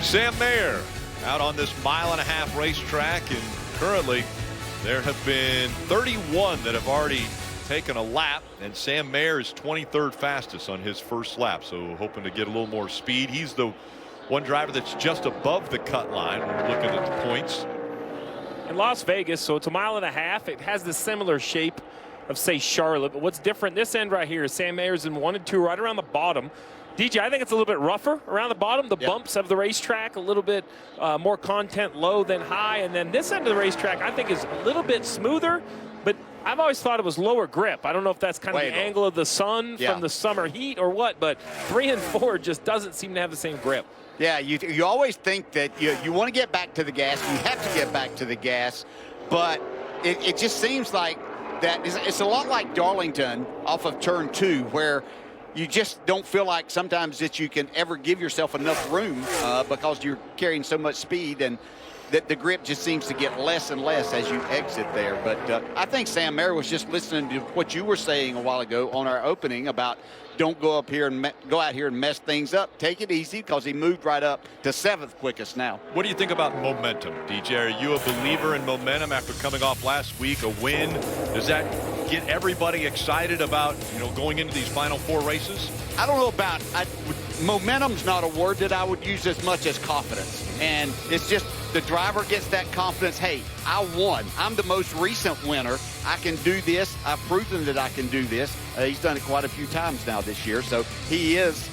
Sam Mayer out on this mile-and-a-half racetrack, and currently there have been 31 that have already taken a lap, and Sam Mayer is 23rd fastest on his first lap, so hoping to get a little more speed. He's the one driver that's just above the cut line when we're looking at the points. In Las Vegas, so it's a mile-and-a-half. It has the similar shape of, say, Charlotte, but what's different this end right here is Sam Mayer's in 1 and 2 right around the bottom. DJ, I think it's a little bit rougher around the bottom. The bumps of the racetrack, a little bit more content low than high. And then this end of the racetrack, I think, is a little bit smoother. But I've always thought it was lower grip. I don't know if that's kind of the angle of the sun from the summer heat or what. But 3 and 4 just doesn't seem to have the same grip. Yeah, you always think that you want to get back to the gas. You have to get back to the gas. But it just seems like that it's a lot like Darlington off of turn 2, where you just don't feel like sometimes that you can ever give yourself enough room because you're carrying so much speed, and that the grip just seems to get less and less as you exit there. But I think Sam Mayer was just listening to what you were saying a while ago on our opening about don't go out here and mess things up. Take it easy, because he moved right up to 7th quickest now. What do you think about momentum, DJ? Are you a believer in momentum after coming off last week, a win? Does that get everybody excited about, going into these final 4 races? I don't know about momentum's not a word that I would use as much as confidence. And it's just the driver gets that confidence. Hey, I won. I'm the most recent winner. I can do this. I've proven that I can do this. He's done it quite a few times now this year. So he is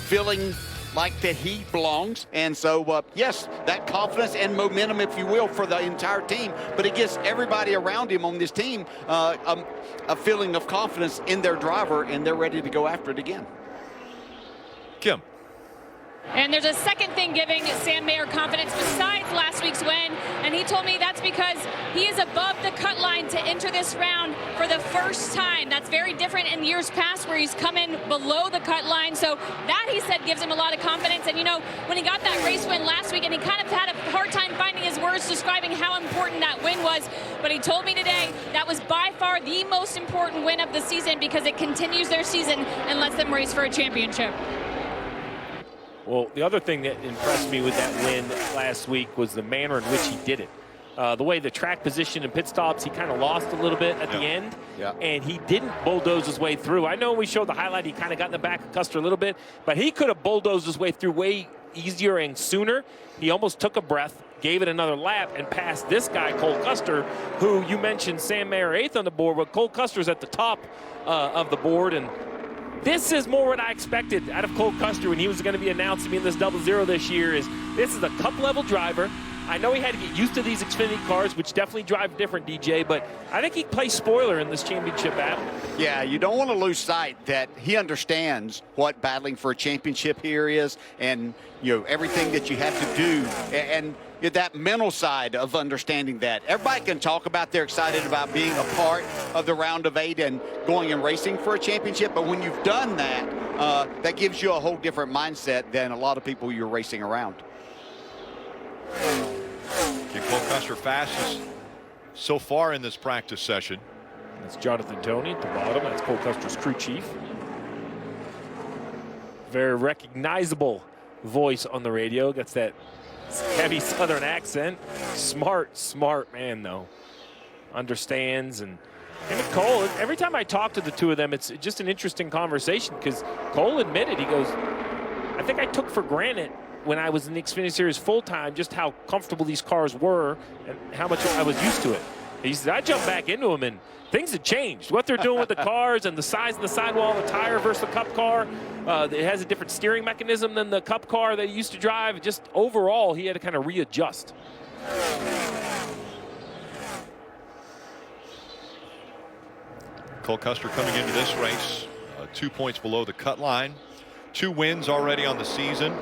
feeling like that he belongs. And so, yes, that confidence and momentum, if you will, for the entire team. But it gives everybody around him on this team a feeling of confidence in their driver, and they're ready to go after it again. Kim. And there's a second thing giving Sam Mayer confidence besides last week's win, and he told me that's because he is above the cut line to enter this round for the first time. That's very different in years past where he's come in below the cut line. So that, he said, gives him a lot of confidence. And, when he got that race win last week, and he kind of had a hard time finding his words describing how important that win was, but he told me today that was by far the most important win of the season because it continues their season and lets them race for a championship. Well, the other thing that impressed me with that win last week was the manner in which he did it. The way the track position and pit stops, he kind of lost a little bit at the end, and he didn't bulldoze his way through. I know when we showed the highlight, he kind of got in the back of Custer a little bit, but he could have bulldozed his way through way easier and sooner. He almost took a breath, gave it another lap, and passed this guy, Cole Custer, who you mentioned Sam Mayer 8th on the board, but Cole Custer's at the top of the board, and this is more what I expected out of Cole Custer when he was going to be announced to be in this 00 this year. This is a cup-level driver. I know he had to get used to these Xfinity cars, which definitely drive different, DJ, but I think he plays spoiler in this championship battle. Yeah, you don't want to lose sight that he understands what battling for a championship here is, and everything that you have to do, and that mental side of understanding that. Everybody can talk about they're excited about being a part of the round of 8 and going and racing for a championship, but when you've done that, that gives you a whole different mindset than a lot of people you're racing around. Cole Custer fastest so far in this practice session. That's Jonathan Toney at the bottom. That's Cole Custer's crew chief. Very recognizable voice on the radio. Gets that heavy southern accent. Smart man, though. Understands. And Cole, every time I talk to the two of them, it's just an interesting conversation, because Cole admitted, he goes, I think I took for granted when I was in the Xfinity Series full-time just how comfortable these cars were and how much I was used to it. He said, I jumped back into them, and things have changed. What they're doing with the cars and the size of the sidewall, the tire versus the Cup car. It has a different steering mechanism than the Cup car that he used to drive. Just overall, he had to kind of readjust. Cole Custer coming into this race 2 points below the cut line. 2 wins already on the season.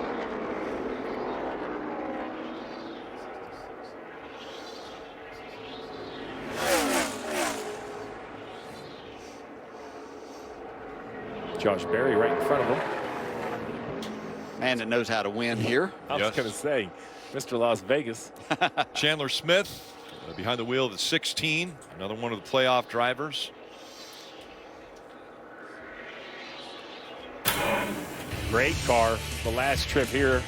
Josh Berry right in front of him. Man that knows how to win here. I was going to say, Mr. Las Vegas. Chandler Smith behind the wheel of the 16, another one of the playoff drivers. Great car. The last trip here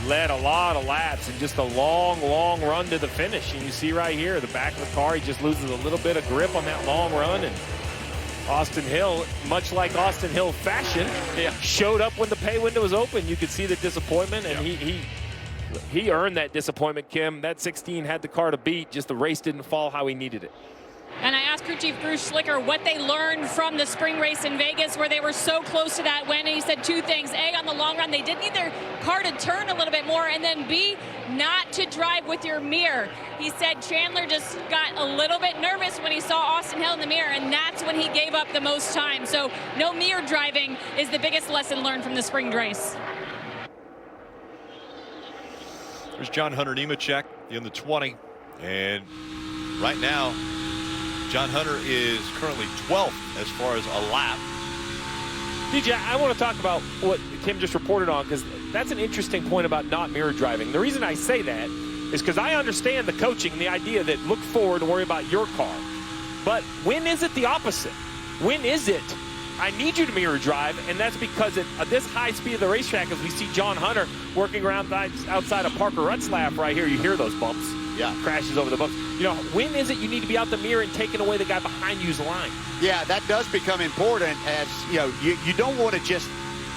led a lot of laps and just a long run to the finish. And you see right here, the back of the car, he just loses a little bit of grip on that long run. And Austin Hill, much like Austin Hill fashion, showed up when the pay window was open. You could see the disappointment, and he earned that disappointment, Kim. That 16 had the car to beat, just the race didn't fall how he needed it. And I asked crew chief Bruce Schlicker what they learned from the spring race in Vegas where they were so close to that win. And he said two things. A, on the long run, they did need their car to turn a little bit more. And then B, not to drive with your mirror. He said Chandler just got a little bit nervous when he saw Austin Hill in the mirror, and that's when he gave up the most time. So no mirror driving is the biggest lesson learned from the spring race. There's John Hunter Nemechek in the 20. And right now, John Hunter is currently 12th as far as a lap. DJ, I want to talk about what Kim just reported on, because that's an interesting point about not mirror driving. The reason I say that is because I understand the coaching, the idea that look forward and worry about your car. But when is it the opposite? When is it, I need you to mirror drive, and that's because at this high speed of the racetrack, as we see John Hunter working around outside of Parker Rutt's lap right here, you hear those bumps. Yeah, crashes over the bumps. You know, when is it you need to be out the mirror and taking away the guy behind you's line? Yeah, that does become important. As you know, you don't want to just,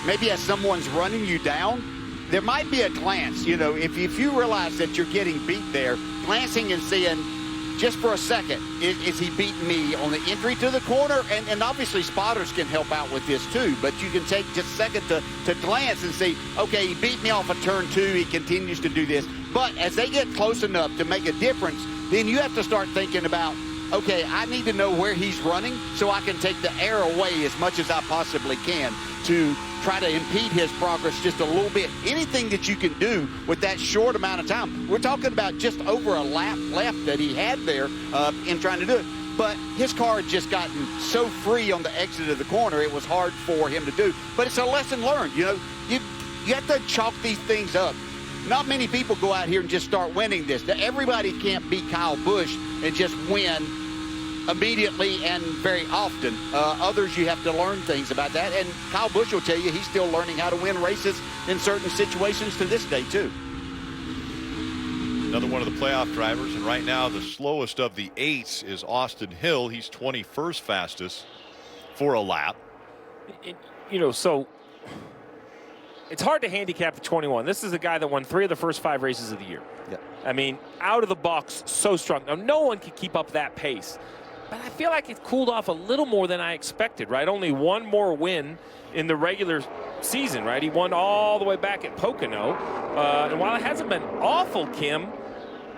maybe as someone's running you down, there might be a glance. You know, if you realize that you're getting beat there, glancing and seeing just for a second, is he beating me on the entry to the corner? And obviously spotters can help out with this too, but you can take just a second to glance and see, okay, he beat me off of turn 2, he continues to do this. But as they get close enough to make a difference, then you have to start thinking about, okay, I need to know where he's running so I can take the air away as much as I possibly can to try to impede his progress just a little bit. Anything that you can do with that short amount of time. We're talking about just over a lap left that he had there in trying to do it. But his car had just gotten so free on the exit of the corner, it was hard for him to do. But it's a lesson learned. You know, you have to chalk these things up. Not many people go out here and just start winning this. Everybody can't beat Kyle Busch and just win immediately and very often. Others, you have to learn things about that. And Kyle Busch will tell you he's still learning how to win races in certain situations to this day, too. Another one of the playoff drivers. And right now, the slowest of the 8s is Austin Hill. He's 21st fastest for a lap. You know, so it's hard to handicap the 21. This is a guy that won 3 of the first 5 races of the year. Yeah. I mean, out of the box, so strong. Now, no one can keep up that pace. But I feel like it cooled off a little more than I expected, right? Only one more win in the regular season, right? He won all the way back at Pocono. And while it hasn't been awful, Kim,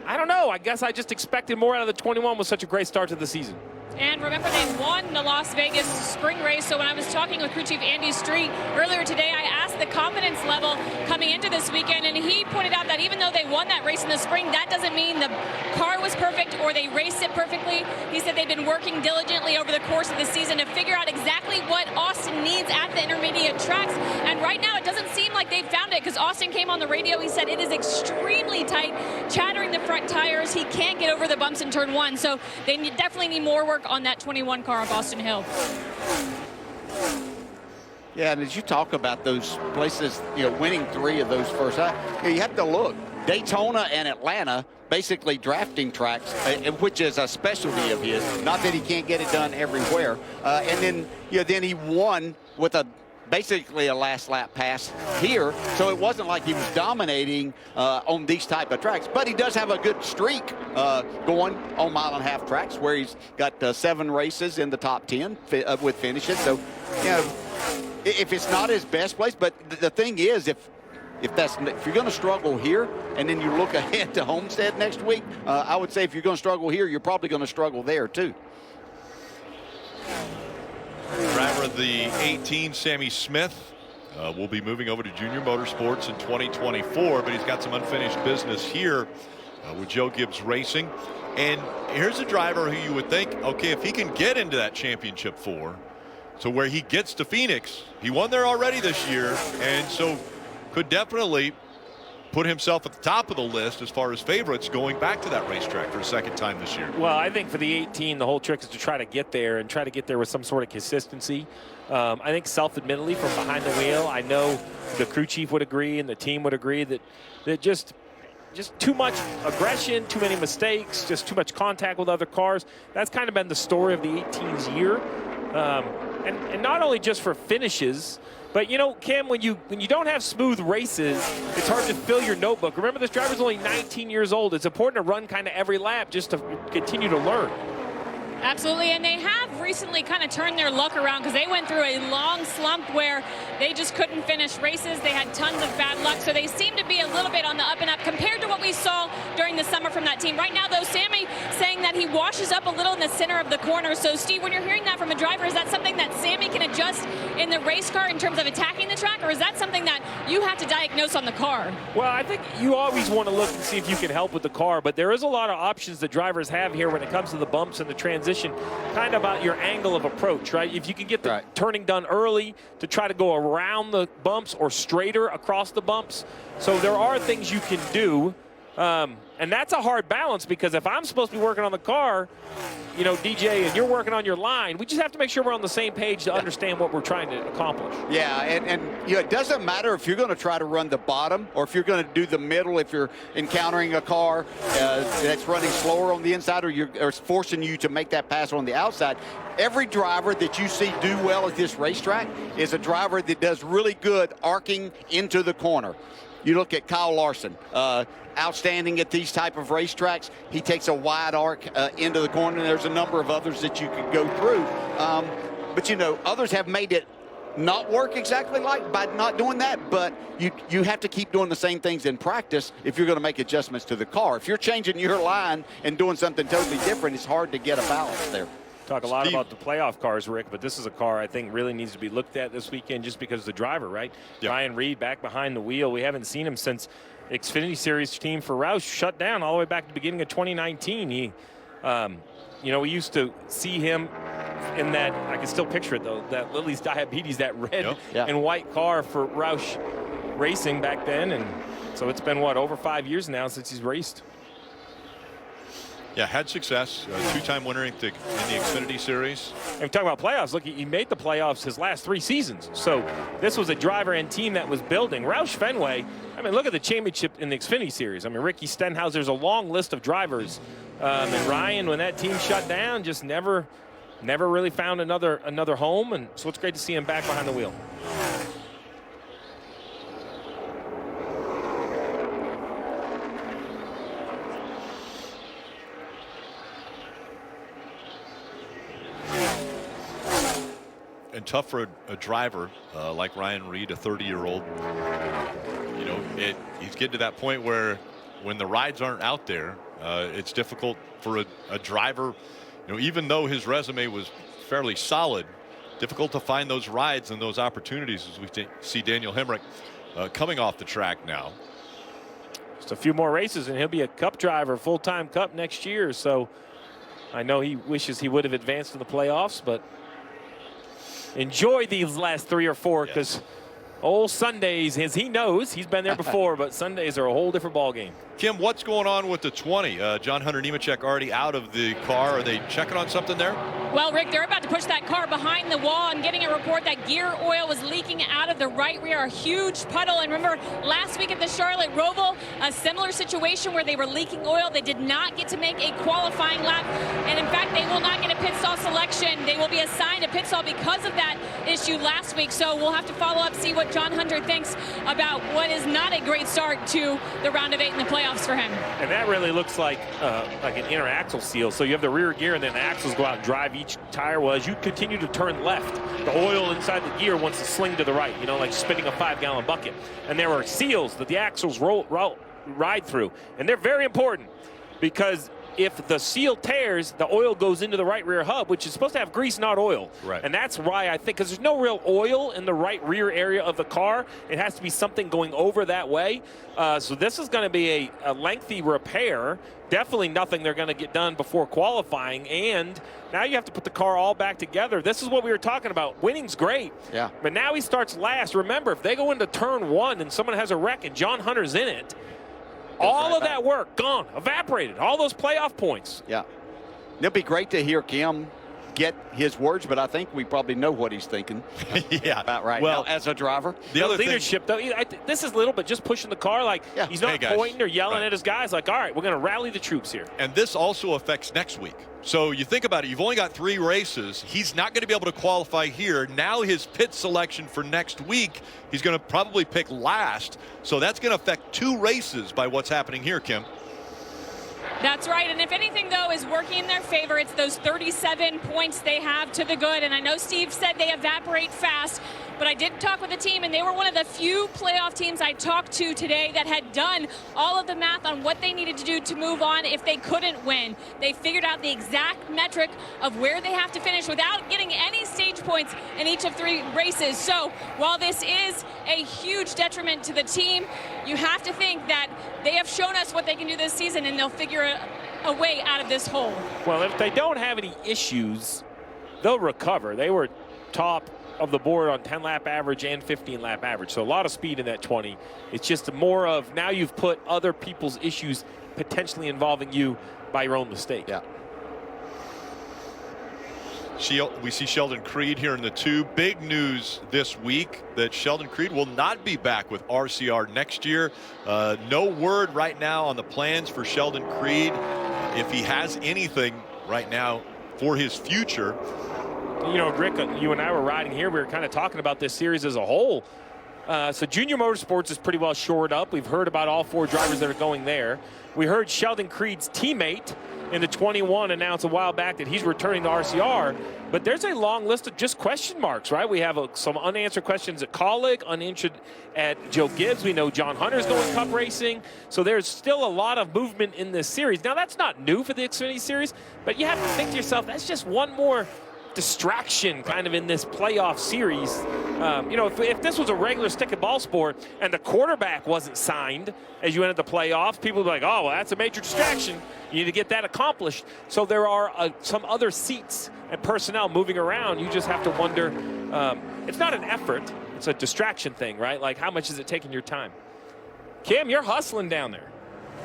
I don't know. I guess I just expected more out of the 21 with such a great start to the season. And remember, they won the Las Vegas spring race. So when I was talking with crew chief Andy Street earlier today, I asked the confidence level coming into this weekend, and he pointed out that even though they won that race in the spring, that doesn't mean the car was perfect or they raced it perfectly. He said they've been working diligently over the course of the season to figure out exactly what Austin needs at the intermediate tracks. And right now, it doesn't seem like they've found it, because Austin came on the radio. He said it is extremely tight, chattering the front tires. He can't get over the bumps in turn 1. So they definitely need more work on that 21 car of Austin Hill. Yeah, and as you talk about those places, you know, winning 3 of those first, you have to look. Daytona and Atlanta, basically drafting tracks, which is a specialty of his. Not that he can't get it done everywhere. And then, you know, then he won with basically a last lap pass here, so it wasn't like he was dominating on these type of tracks. But he does have a good streak going on mile-and-a-half tracks, where he's got 7 races in the top 10 with finishes. So, you know, if it's not his best place, but the thing is, if you're going to struggle here and then you look ahead to Homestead next week, I would say if you're going to struggle here, you're probably going to struggle there too. Driver of the 18, Sammy Smith, will be moving over to Junior Motorsports in 2024, but he's got some unfinished business here with Joe Gibbs Racing. And here's a driver who you would think, okay, if he can get into that championship 4, so where he gets to Phoenix, he won there already this year, and so could definitely put himself at the top of the list as far as favorites going back to that racetrack for a second time this year. Well, I think for the 18, the whole trick is to try to get there and try to get there with some sort of consistency. I think self-admittedly from behind the wheel, I know the crew chief would agree and the team would agree that just too much aggression, too many mistakes, just too much contact with other cars. That's kind of been the story of the 18's year. And not only just for finishes, but, you know, Kim, when you don't have smooth races, it's hard to fill your notebook. Remember, this driver's only 19 years old. It's important to run kind of every lap just to continue to learn. Absolutely, and they have recently kind of turned their luck around because they went through a long slump where they just couldn't finish races. They had tons of bad luck, so they seem to be a little bit on the up and up compared to what we saw during the summer from that team. Right now, though, Sammy saying that he washes up a little in the center of the corner. So, Steve, when you're hearing that from a driver, is that something that Sammy can adjust in the race car in terms of attacking the track, or is that something that you have to diagnose on the car? Well, I think you always want to look and see if you can help with the car, but there is a lot of options that drivers have here when it comes to the bumps and the transition, kind of about your angle of approach, right? If you can get the turning done early to try to go around the bumps or straighter across the bumps. So there are things you can do. And that's a hard balance because if I'm supposed to be working on the car, you know, DJ, and you're working on your line, we just have to make sure we're on the same page to understand what we're trying to accomplish. Yeah, and you know, it doesn't matter if you're going to try to run the bottom or if you're going to do the middle if you're encountering a car that's running slower on the inside or forcing you to make that pass on the outside. Every driver that you see do well at this racetrack is a driver that does really good arcing into the corner. You look at Kyle Larson, outstanding at these type of racetracks. He takes a wide arc into the corner, and there's a number of others that you could go through. But, you know, others have made it not work exactly like by not doing that, but you have to keep doing the same things in practice if you're going to make adjustments to the car. If you're changing your line and doing something totally different, it's hard to get a balance there. Talk a lot about the playoff cars, Rick, but this is a car I think really needs to be looked at this weekend just because of the driver, right? Yep. Ryan Reed back behind the wheel. We haven't seen him since Xfinity Series team for Roush shut down all the way back to the beginning of 2019. He, you know, we used to see him in that, I can still picture it though, that Lily's Diabetes, that red and white car for Roush Racing back then. And so it's been, what, over 5 years now since he's raced. Yeah, had success. Two-time winner in the Xfinity Series. And talking about playoffs, look, he made the playoffs his last 3 seasons. So this was a driver and team that was building. Roush Fenway, I mean, look at the championship in the Xfinity Series. I mean, Ricky Stenhouser's a long list of drivers. And Ryan, when that team shut down, just never really found another home. And so it's great to see him back behind the wheel. And tough for a driver like Ryan Reed, a 30-year-old. You know, he's getting to that point where when the rides aren't out there, it's difficult for a driver, you know, even though his resume was fairly solid, difficult to find those rides and those opportunities as we see Daniel Hemrick coming off the track now. Just a few more races and he'll be a Cup driver, full-time Cup next year. So I know he wishes he would have advanced in the playoffs, but enjoy these last 3 or 4 because old Sundays, as he knows, he's been there before, but Sundays are a whole different ball game. Kim, what's going on with the 20? John Hunter Nemechek already out of the car. Are they checking on something there? Well, Rick, they're about to push that car behind the wall and getting a report that gear oil was leaking out of the right rear, a huge puddle. And remember, last week at the Charlotte Roval, a similar situation where they were leaking oil. They did not get to make a qualifying lap. And in fact, they will not get a pit stall selection. They will be assigned a pit stall because of that issue last week. So we'll have to follow up, see what John Hunter thinks about what is not a great start to the round of 8 in the playoffs for him. And that really looks like an inner axle seal. So you have the rear gear and then the axles go out and drive each tire. Well, as you continue to turn left, the oil inside the gear wants to sling to the right, you know, like spinning a 5-gallon bucket. And there are seals that the axles ride through. And they're very important because if the seal tears, the oil goes into the right rear hub, which is supposed to have grease, not oil. Right. And that's why I think, because there's no real oil in the right rear area of the car, it has to be something going over that way. So this is going to be a lengthy repair. Definitely nothing they're going to get done before qualifying. And now you have to put the car all back together. This is what we were talking about. Winning's great. Yeah. But now he starts last. Remember, if they go into turn 1 and someone has a wreck and John Hunter's in it, all of that work gone, evaporated, all those playoff points. Yeah. It'll be great to hear Kim get his words, but I think we probably know what he's thinking. Yeah. About right well, now as a driver. The other leadership, though, this is little, but just pushing the car. Like, he's not pointing or yelling at his guys. Like, all right, we're going to rally the troops here. And this also affects next week. So you think about it, you've only got 3 races. He's not going to be able to qualify here. Now his pit selection for next week, he's going to probably pick last. So that's going to affect 2 races by what's happening here, Kim. That's right, and if anything, though, is working in their favor, it's those 37 points they have to the good. And I know Steve said they evaporate fast, but I did talk with the team, and they were one of the few playoff teams I talked to today that had done all of the math on what they needed to do to move on if they couldn't win. They figured out the exact metric of where they have to finish without getting any stage points in each of 3 races. So while this is a huge detriment to the team, you have to think that they have shown us what they can do this season, and they'll figure a way out of this hole. Well, if they don't have any issues, they'll recover. They were top of the board on 10-lap average and 15-lap average. So a lot of speed in that 20. It's just more of now you've put other people's issues potentially involving you by your own mistake. Yeah. We see Sheldon Creed here in the 2. Big news this week that Sheldon Creed will not be back with RCR next year. No word right now on the plans for Sheldon Creed, if he has anything right now for his future. You know, Rick, you and I were riding here. We were kind of talking about this series as a whole. So Junior Motorsports is pretty well shored up. We've heard about all 4 drivers that are going there. We heard Sheldon Creed's teammate in the 21 announced a while back that he's returning to RCR. But there's a long list of just question marks, right? We have some unanswered questions at Colleague, unanswered at Joe Gibbs. We know John Hunter's going Cup racing. So there's still a lot of movement in this series. Now, that's not new for the Xfinity Series, but you have to think to yourself, that's just one more distraction kind of in this playoff series. You know, if this was a regular stick and ball sport and the quarterback wasn't signed as you entered the playoffs, people would be like, oh, well, that's a major distraction. You need to get that accomplished. So there are some other seats and personnel moving around. You just have to wonder, it's not an effort, it's a distraction thing, right? Like, how much is it taking your time? Kim, you're hustling down there.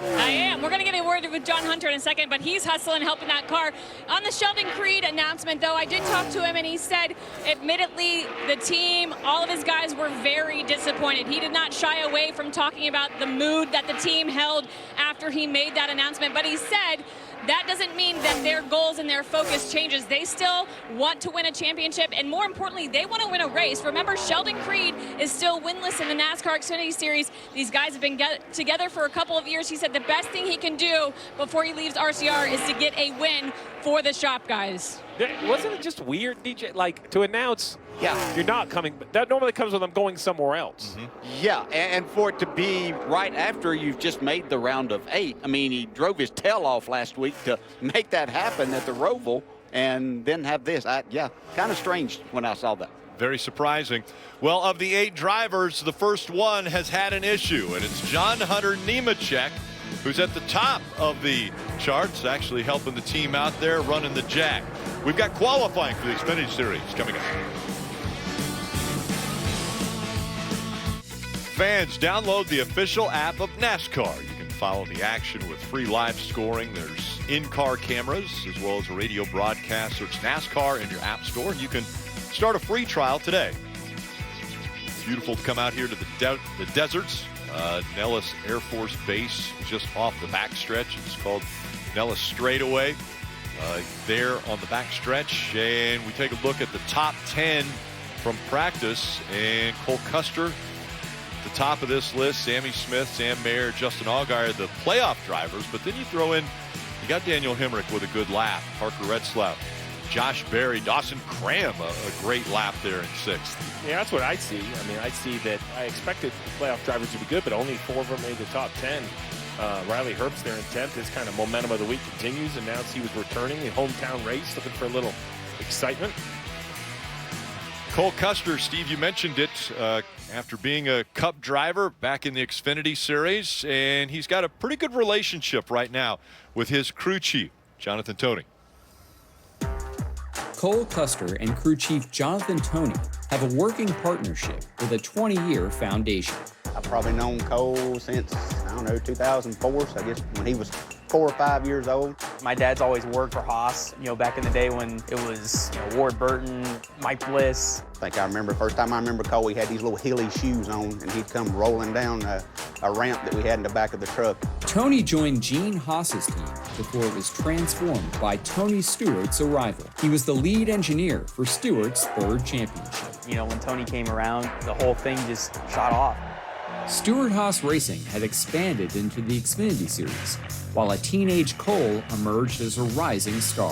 I am. We're going to get a word with John Hunter in a second, but he's hustling, helping that car. On the Sheldon Creed announcement, though, I did talk to him, and he said, admittedly, the team, all of his guys were very disappointed. He did not shy away from talking about the mood that the team held after he made that announcement, but he said that doesn't mean that their goals and their focus changes. They still want to win a championship, and more importantly, they want to win a race. Remember, Sheldon Creed is still winless in the NASCAR Xfinity Series. These guys have been together for a couple of years. He said the best thing he can do before he leaves RCR is to get a win for the shop guys. Wasn't it just weird, DJ, like to announce, yeah, you're not coming, but that normally comes with them going somewhere else. Mm-hmm. Yeah, and for it to be right after you've just made the round of 8. I mean, he drove his tail off last week to make that happen at the Roval and then have this. Yeah, kind of strange when I saw that. Very surprising. Well, of the 8 drivers, the first one has had an issue, and it's John Hunter Nemechek, who's at the top of the charts, actually helping the team out there, running the jack. We've got qualifying for the Xfinity Series coming up. Fans, download the official app of NASCAR. You can follow the action with free live scoring. There's in-car cameras as well as a radio broadcast. Search NASCAR in your app store, and you can start a free trial today. It's beautiful to come out here to the deserts. Nellis Air Force Base just off the backstretch. It's called Nellis Straightaway. There on the backstretch, and we take a look at the top 10 from practice, and Cole Custer at the top of this list. Sammy Smith, Sam Mayer, Justin Allgaier, the playoff drivers, but then you throw in, you got Daniel Hemrick with a good lap, Parker Retzlaff, Josh Berry, Dawson Cram, a great lap there in 6th. Yeah, that's what I see. I mean, I see that I expected the playoff drivers to be good, but only 4 of them made the top 10. Riley Herbst there in 10th. His kind of momentum of the week continues. Announced he was returning the hometown race, looking for a little excitement. Cole Custer, Steve, you mentioned it, after being a Cup driver back in the Xfinity Series, and he's got a pretty good relationship right now with his crew chief, Jonathan Toney. Cole Custer and crew chief Jonathan Toney have a working partnership with a 20-year foundation. I've probably known Cole since, I don't know, 2004, so I guess when he was 4 or 5 years old. My dad's always worked for Haas, back in the day when it was Ward Burton, Mike Bliss. I think I remember, first time I remember Cole, he had these little hilly shoes on, and he'd come rolling down a ramp that we had in the back of the truck. Tony joined Gene Haas's team before it was transformed by Tony Stewart's arrival. He was the lead engineer for Stewart's third championship. When Tony came around, the whole thing just shot off. Stewart Haas Racing had expanded into the Xfinity Series, while a teenage Cole emerged as a rising star.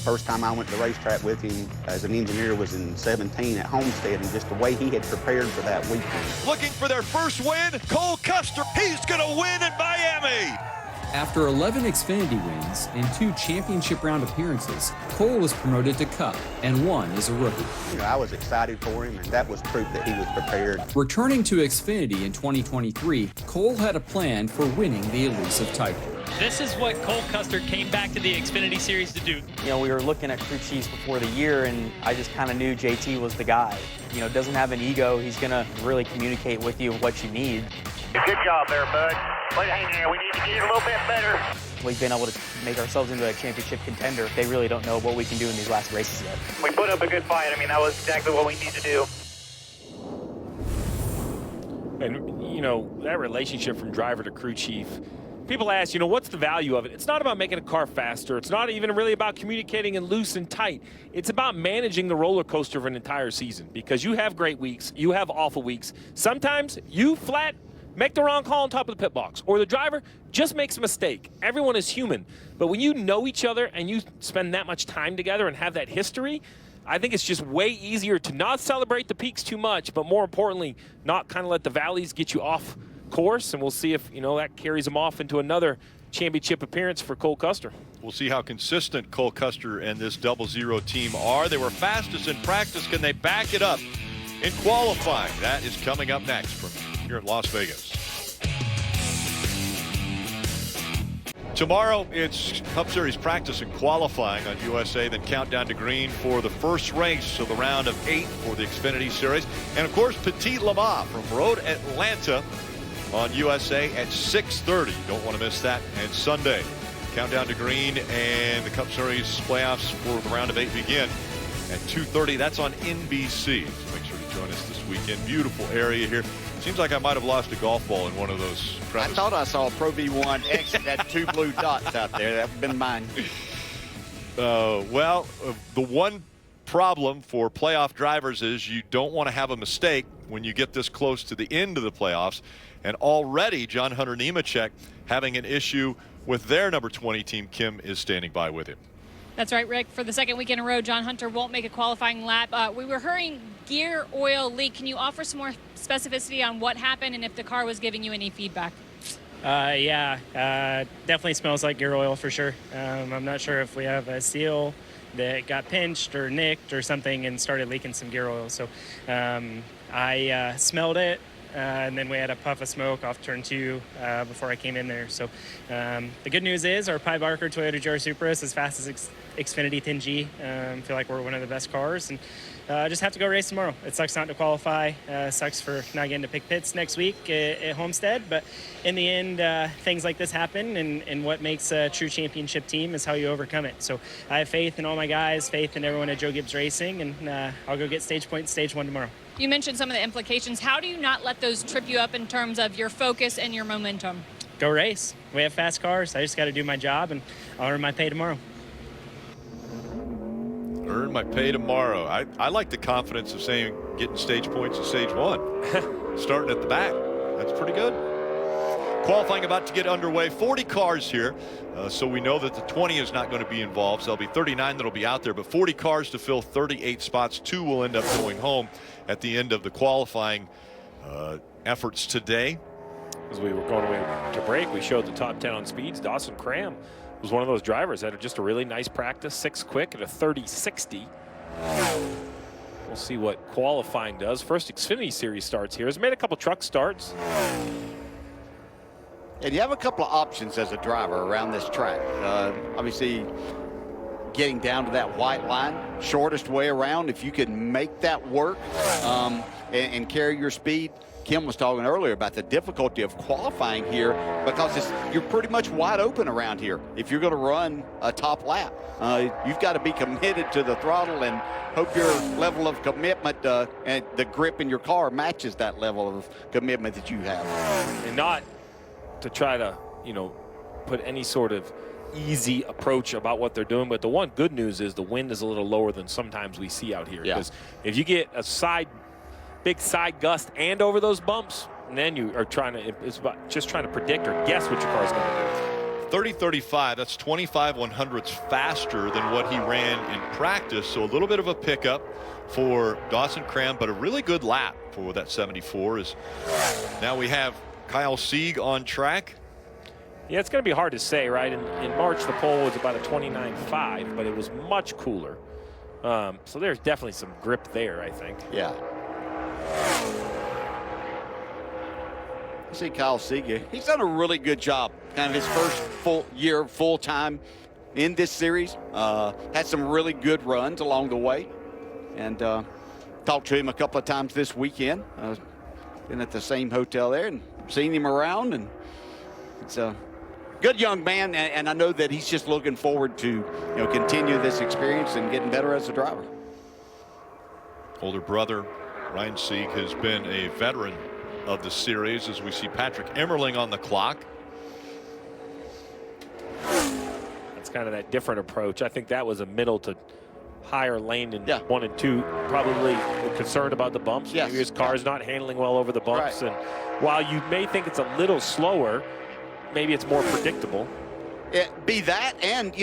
First time I went to the racetrack with him as an engineer was in 17 at Homestead, and just the way he had prepared for that weekend. Looking for their first win, Cole Custer. He's going to win in Miami. After 11 Xfinity wins and 2 championship round appearances, Cole was promoted to Cup and won as a rookie. I was excited for him, and that was proof that he was prepared. Returning to Xfinity in 2023, Cole had a plan for winning the elusive title. This is what Cole Custer came back to the Xfinity Series to do. We were looking at crew chiefs before the year, and I just kind of knew JT was the guy. Doesn't have an ego. He's going to really communicate with you what you need. Good job there, bud. But hang there, we need to get it a little bit better. We've been able to make ourselves into a championship contender. They really don't know what we can do in these last races yet. We put up a good fight. That was exactly what we need to do. And, that relationship from driver to crew chief, people ask, what's the value of it? It's not about making a car faster. It's not even really about communicating and loose and tight. It's about managing the roller coaster of an entire season, because you have great weeks, you have awful weeks. Sometimes you flat make the wrong call on top of the pit box, or the driver just makes a mistake. Everyone is human. But when you know each other and you spend that much time together and have that history, I think it's just way easier to not celebrate the peaks too much, but more importantly, not kind of let the valleys get you off course. And we'll see if, that carries him off into another championship appearance for Cole Custer. We'll see how consistent Cole Custer and this 00 team are. They were fastest in practice. Can they back it up in qualifying? That is coming up next from here at Las Vegas. Tomorrow, it's Cup Series practice and qualifying on USA, then countdown to green for the first race of the round of 8 for the Xfinity Series. And, of course, Petit Le Mans from Road Atlanta on USA at 6:30. You don't want to miss that. And Sunday, countdown to green and the Cup Series playoffs for the round of 8 begin at 2:30. That's on NBC. So make sure to join us this weekend. Beautiful area here. Seems like I might have lost a golf ball in one of those crevices. I thought I saw a Pro V1 exit that 2 blue dots out there. That would have been mine. The one problem for playoff drivers is you don't want to have a mistake when you get this close to the end of the playoffs. And already John Hunter Nemechek having an issue with their number 20 team. Kim is standing by with him. That's right, Rick. For the second week in a row, John Hunter won't make a qualifying lap. We were hearing gear oil leak. Can you offer some more specificity on what happened and if the car was giving you any feedback? Definitely smells like gear oil for sure. I'm not sure if we have a seal that got pinched or nicked or something and started leaking some gear oil. So I smelled it. And then we had a puff of smoke off turn 2 before I came in there. So the good news is our Pi Barker Toyota GR Supra is as fast as Xfinity 10G. Feel like we're one of the best cars, and just have to go race tomorrow. It sucks not to qualify. Sucks for not getting to pick pits next week at Homestead. But in the end, things like this happen, and what makes a true championship team is how you overcome it. So I have faith in all my guys, faith in everyone at Joe Gibbs Racing, and I'll go get stage point stage 1 tomorrow. You mentioned some of the implications. How do you not let those trip you up in terms of your focus and your momentum? Go race. We have fast cars. I just got to do my job, and I'll earn my pay tomorrow. Earn my pay tomorrow. I like the confidence of saying getting stage points in stage 1. Starting at the back. That's pretty good. Qualifying about to get underway. 40 cars here. So we know that the 20 is not going to be involved. So there'll be 39 that'll be out there, but 40 cars to fill 38 spots. 2 will end up going home at the end of the qualifying efforts today. As we were going away to break, we showed the top 10 on speeds. Dawson Cram was one of those drivers that had just a really nice practice, 6 quick at a 30.60. We'll see what qualifying does. First Xfinity Series starts here. Has made a couple truck starts. And you have a couple of options as a driver around this track. Obviously, getting down to that white line, shortest way around, if you can make that work and carry your speed. Kim was talking earlier about the difficulty of qualifying here because you're pretty much wide open around here. If you're going to run a top lap, you've got to be committed to the throttle and hope your level of commitment and the grip in your car matches that level of commitment that you have. And not to try to, put any sort of easy approach about what they're doing. But the one good news is the wind is a little lower than sometimes we see out here. Because if you get a big side gust and over those bumps, and then you are it's about just trying to predict or guess what your car's going to do. 30.35, that's 25 100ths faster than what he ran in practice. So a little bit of a pickup for Dawson Cram, but a really good lap for that 74. Is now we have Kyle Sieg on track. Yeah, it's going to be hard to say, right? In March, the pole was about a 29.5, but it was much cooler. So there's definitely some grip there, I think. Yeah. I see Kyle Sieg. He's done a really good job. Kind of his first full year, full time in this series. Had some really good runs along the way. And talked to him a couple of times this weekend. Been at the same hotel there and seen him around. And it's a good young man. And I know that he's just looking forward to continue this experience and getting better as a driver. Older brother Ryan Sieg has been a veteran of the series as we see Patrick Emmerling on the clock. That's kind of that different approach. I think that was a middle to higher lane in 1 and 2. Probably concerned about the bumps. Yes. Maybe his car's not handling well over the bumps. Right. And while you may think it's a little slower, maybe it's more predictable. Be that, and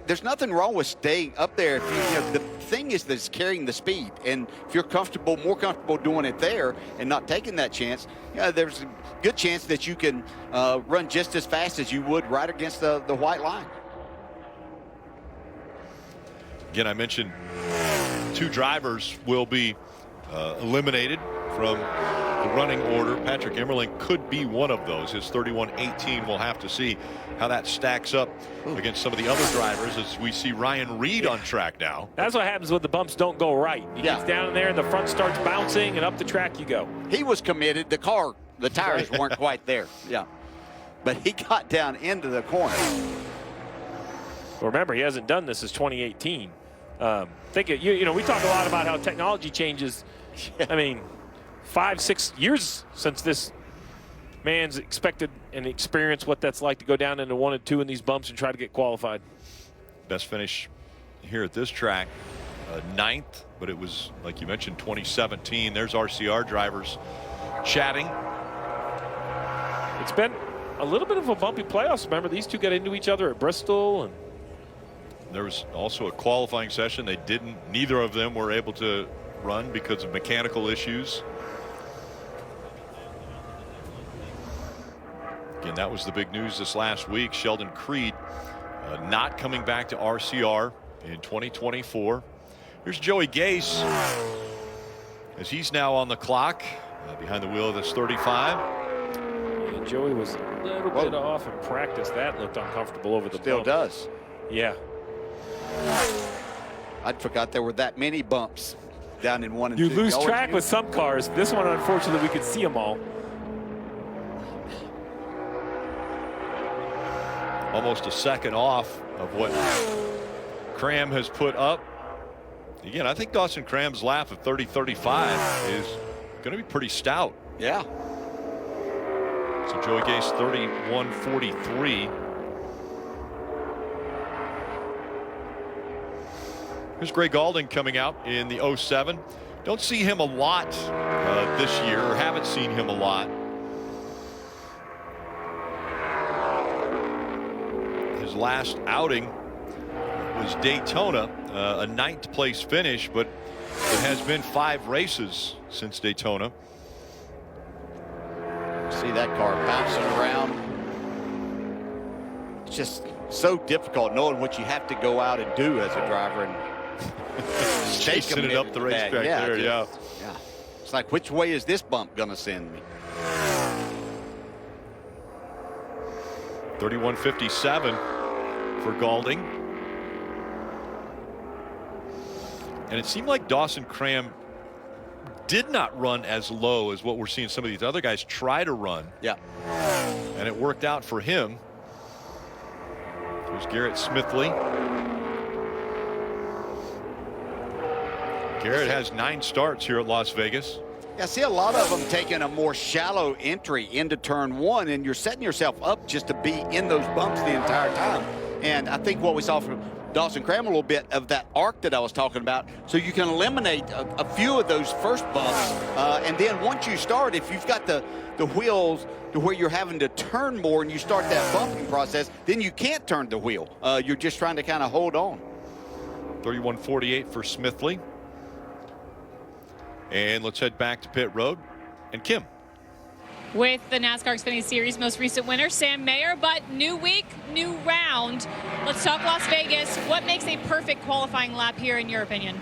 there's nothing wrong with staying up there. The thing is that's carrying the speed, and if you're more comfortable doing it there and not taking that chance, there's a good chance that you can run just as fast as you would right against the white line. Again, I mentioned 2 drivers will be eliminated from the running order. Patrick Emmerling could be one of those. His 31.18, we'll have to see how that stacks up against some of the other drivers as we see Ryan Reed on track now. That's what happens when the bumps don't go right. He gets down there and the front starts bouncing and up the track you go. He was committed. The tires weren't quite there. Yeah. But he got down into the corner. Well, remember, he hasn't done this since 2018. We talk a lot about how technology changes. I mean, 5-6 years since this man's expected and experienced what that's like to go down into 1 and 2 in these bumps and try to get qualified. Best finish here at this track, 9th, but it was, like you mentioned, 2017. There's RCR drivers chatting. It's been a little bit of a bumpy playoffs. Remember, these two got into each other at Bristol, and there was also a qualifying session. Neither of them were able to run because of mechanical issues. Again, that was the big news this last week. Sheldon Creed not coming back to RCR in 2024. Here's Joey Gase as he's now on the clock behind the wheel of this 35. And Joey was a little bit off in practice. That looked uncomfortable over the Still bump. does. Yeah. I forgot there were that many bumps down in 1 and 2. You lose track with some cars. This one, unfortunately, we could see them all. Almost a second off of what Cram has put up. Again, I think Dawson Cram's lap of 30.35 is going to be pretty stout. Yeah. So Joey Gase 31.43. Here's Gray Galding coming out in the 07. Don't see him a lot this year, or haven't seen him a lot. His last outing was Daytona, a 9th place finish, but it has been 5 races since Daytona. See that car bouncing around. It's just so difficult knowing what you have to go out and do as a driver. And chasing it up the racetrack there, yeah. It's like, which way is this bump going to send me? 31.57 for Gaulding. And it seemed like Dawson Cram did not run as low as what we're seeing some of these other guys try to run. Yeah. And it worked out for him. Here's Garrett Smithley. Garrett has 9 starts here at Las Vegas. Yeah, I see a lot of them taking a more shallow entry into turn 1, and you're setting yourself up just to be in those bumps the entire time. And I think what we saw from Dawson Cram a little bit of that arc that I was talking about, so you can eliminate a few of those first bumps, and then once you start, if you've got the wheels to where you're having to turn more and you start that bumping process, then you can't turn the wheel. You're just trying to kind of hold on. 31.48 for Smithley. And let's head back to pit road. And Kim. With the NASCAR Xfinity Series most recent winner, Sam Mayer, but new week, new round. Let's talk Las Vegas. What makes a perfect qualifying lap here in your opinion?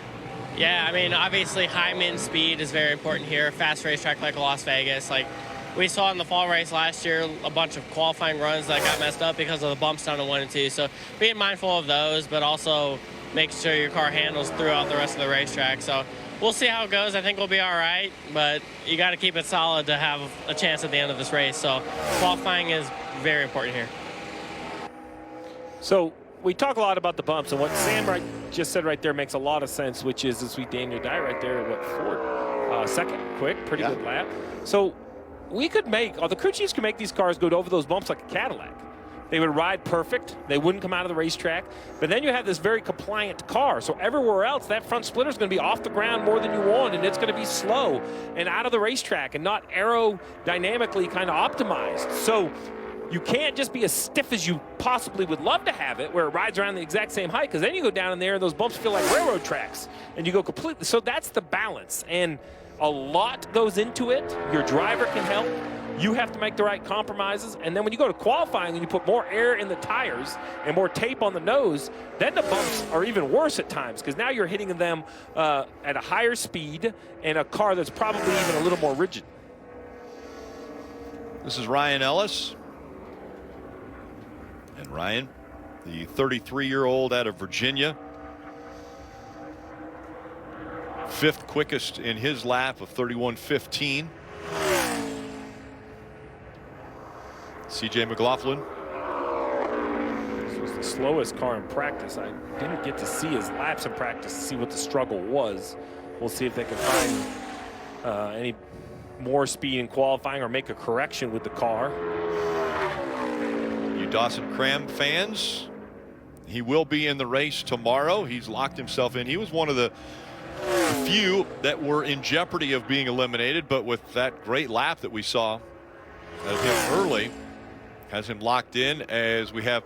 Yeah, I mean, obviously high min speed is very important here. Fast racetrack like Las Vegas. Like we saw in the fall race last year, a bunch of qualifying runs that got messed up because of the bumps down to 1 and 2. So being mindful of those, but also making sure your car handles throughout the rest of the racetrack. So we'll see how it goes. I think we'll be all right, but you got to keep it solid to have a chance at the end of this race. So qualifying is very important here. So we talk a lot about the bumps, and what Sam just said right there makes a lot of sense, which is this week Daniel Dye right there, what, fourth? Second, quick, pretty good lap. So we could make, the crew chiefs can make these cars go over those bumps like a Cadillac. They would ride perfect. They wouldn't come out of the racetrack. But then you have this very compliant car. So everywhere else, that front splitter is going to be off the ground more than you want, and it's going to be slow and out of the racetrack and not aerodynamically kind of optimized. So you can't just be as stiff as you possibly would love to have it, where it rides around the exact same height, because then you go down in there and those bumps feel like railroad tracks, and you go completely. So that's the balance. And a lot goes into it. Your driver can help. You have to make the right compromises. And then when you go to qualifying and you put more air in the tires and more tape on the nose, then the bumps are even worse at times, because now you're hitting them at a higher speed in a car that's probably even a little more rigid. This is Ryan Ellis. And Ryan, the 33-year-old out of Virginia. 5th quickest in his lap of 31.15. CJ McLaughlin. This was the slowest car in practice. I didn't get to see his laps in practice to see what the struggle was. We'll see if they can find any more speed in qualifying or make a correction with the car. You Dawson Cram fans, he will be in the race tomorrow. He's locked himself in. He was one of the few that were in jeopardy of being eliminated, but with that great lap that we saw of him early, has him locked in, as we have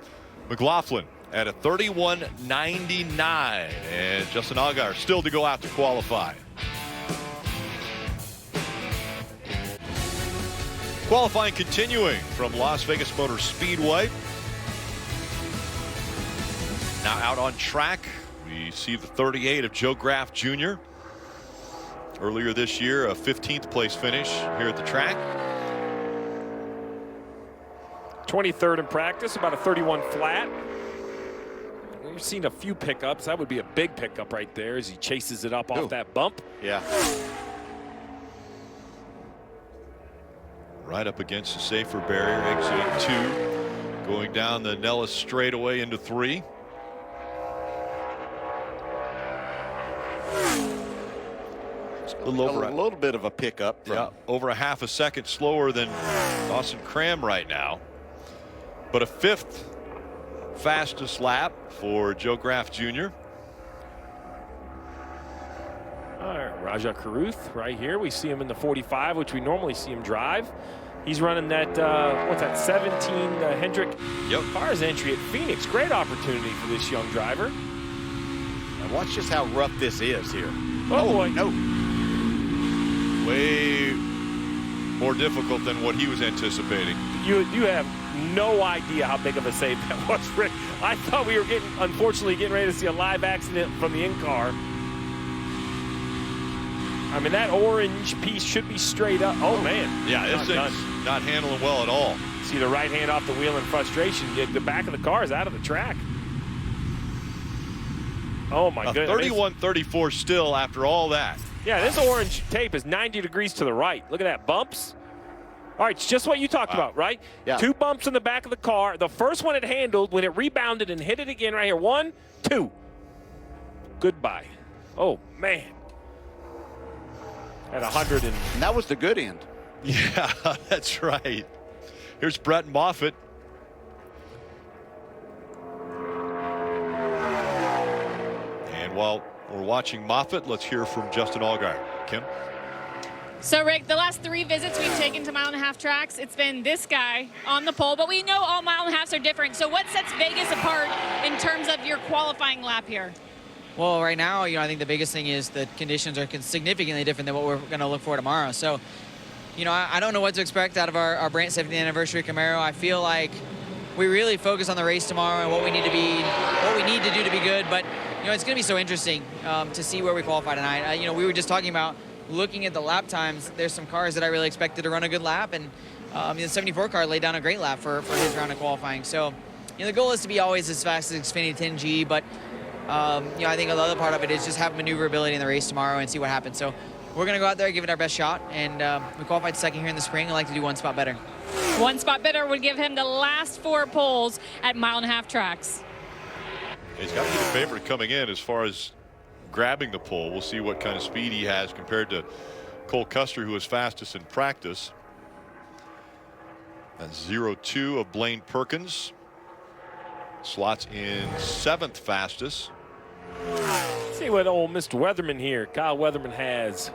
McLaughlin at a 31.99, and Justin Allgaier still to go out to qualify. Qualifying continuing from Las Vegas Motor Speedway. Now out on track, we see the 38 of Joe Graff Jr. Earlier this year, a 15th place finish here at the track. 23rd in practice, about a 31 flat. We've seen a few pickups. That would be a big pickup right there as he chases it up off that bump. Yeah. Right up against the safer barrier, exiting 2, going down the Nellis straightaway into 3. A little bit of a pickup. Yeah, over a half a second slower than Dawson Cram right now. But a 5th fastest lap for Joe Graff Jr. All right, Rajah Caruth right here. We see him in the 45, which we normally see him drive. He's running that, what's that, 17 Hendrick Cars entry at Phoenix. Great opportunity for this young driver. And watch just how rough this is here. Oh boy. No. more difficult than what he was anticipating. You have no idea how big of a save that was, Rick. I thought we were unfortunately getting ready to see a live accident from the in-car. I mean, that orange piece should be straight up. Oh, man. Yeah, this thing's not handling well at all. See the right hand off the wheel in frustration. The back of the car is out of the track. Oh, my goodness. 31-34 still after all that. Yeah, this orange tape is 90 degrees to the right. Look at that, bumps. All right, it's just what you talked about, right? Yeah. 2 bumps in the back of the car. The first one it handled when it rebounded and hit it again right here. 1, 2. Goodbye. Oh, man. At 100 and that was the good end. Yeah, that's right. Here's Brett Moffitt. And while we're watching Moffitt, let's hear from Justin Allgaier. Kim? So, Rick, the last 3 visits we've taken to mile-and-a-half tracks, it's been this guy on the pole, but we know all mile-and-a-halves are different. So what sets Vegas apart in terms of your qualifying lap here? Well, right now, I think the biggest thing is the conditions are significantly different than what we're going to look for tomorrow. So, I don't know what to expect out of our Brand 70th anniversary Camaro. I feel like we really focus on the race tomorrow and what we need to do to be good. But, it's going to be so interesting to see where we qualify tonight. We were just talking about looking at the lap times. There's some cars that I really expected to run a good lap, and the 74 car laid down a great lap for his round of qualifying. So, the goal is to be always as fast as Xfinity 10G, but I think the other part of it is just have maneuverability in the race tomorrow and see what happens. So we're going to go out there, give it our best shot, and we qualified second here in the spring. I'd like to do 1 spot better. 1 spot better would give him the last 4 poles at mile-and-a-half tracks. He's got to be the favorite coming in as far as grabbing the pole. We'll see what kind of speed he has compared to Cole Custer, who was fastest in practice. That's 0-2 of Blaine Perkins. Slots in 7th fastest. Let's see what old Mr. Weatherman here, Kyle Weatherman, has.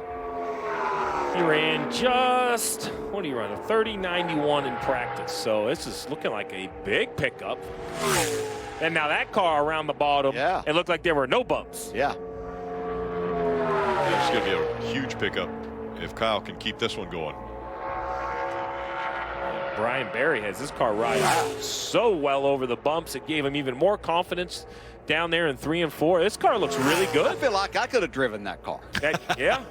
He ran just, what do you run, a 30.91 in practice. So this is looking like a big pickup. And now that car around the bottom, it looked like there were no bumps. Yeah. It's going to be a huge pickup if Kyle can keep this one going. Brian Barry has this car ride so well over the bumps. It gave him even more confidence down there in 3 and 4. This car looks really good. I feel like I could have driven that car. Yeah.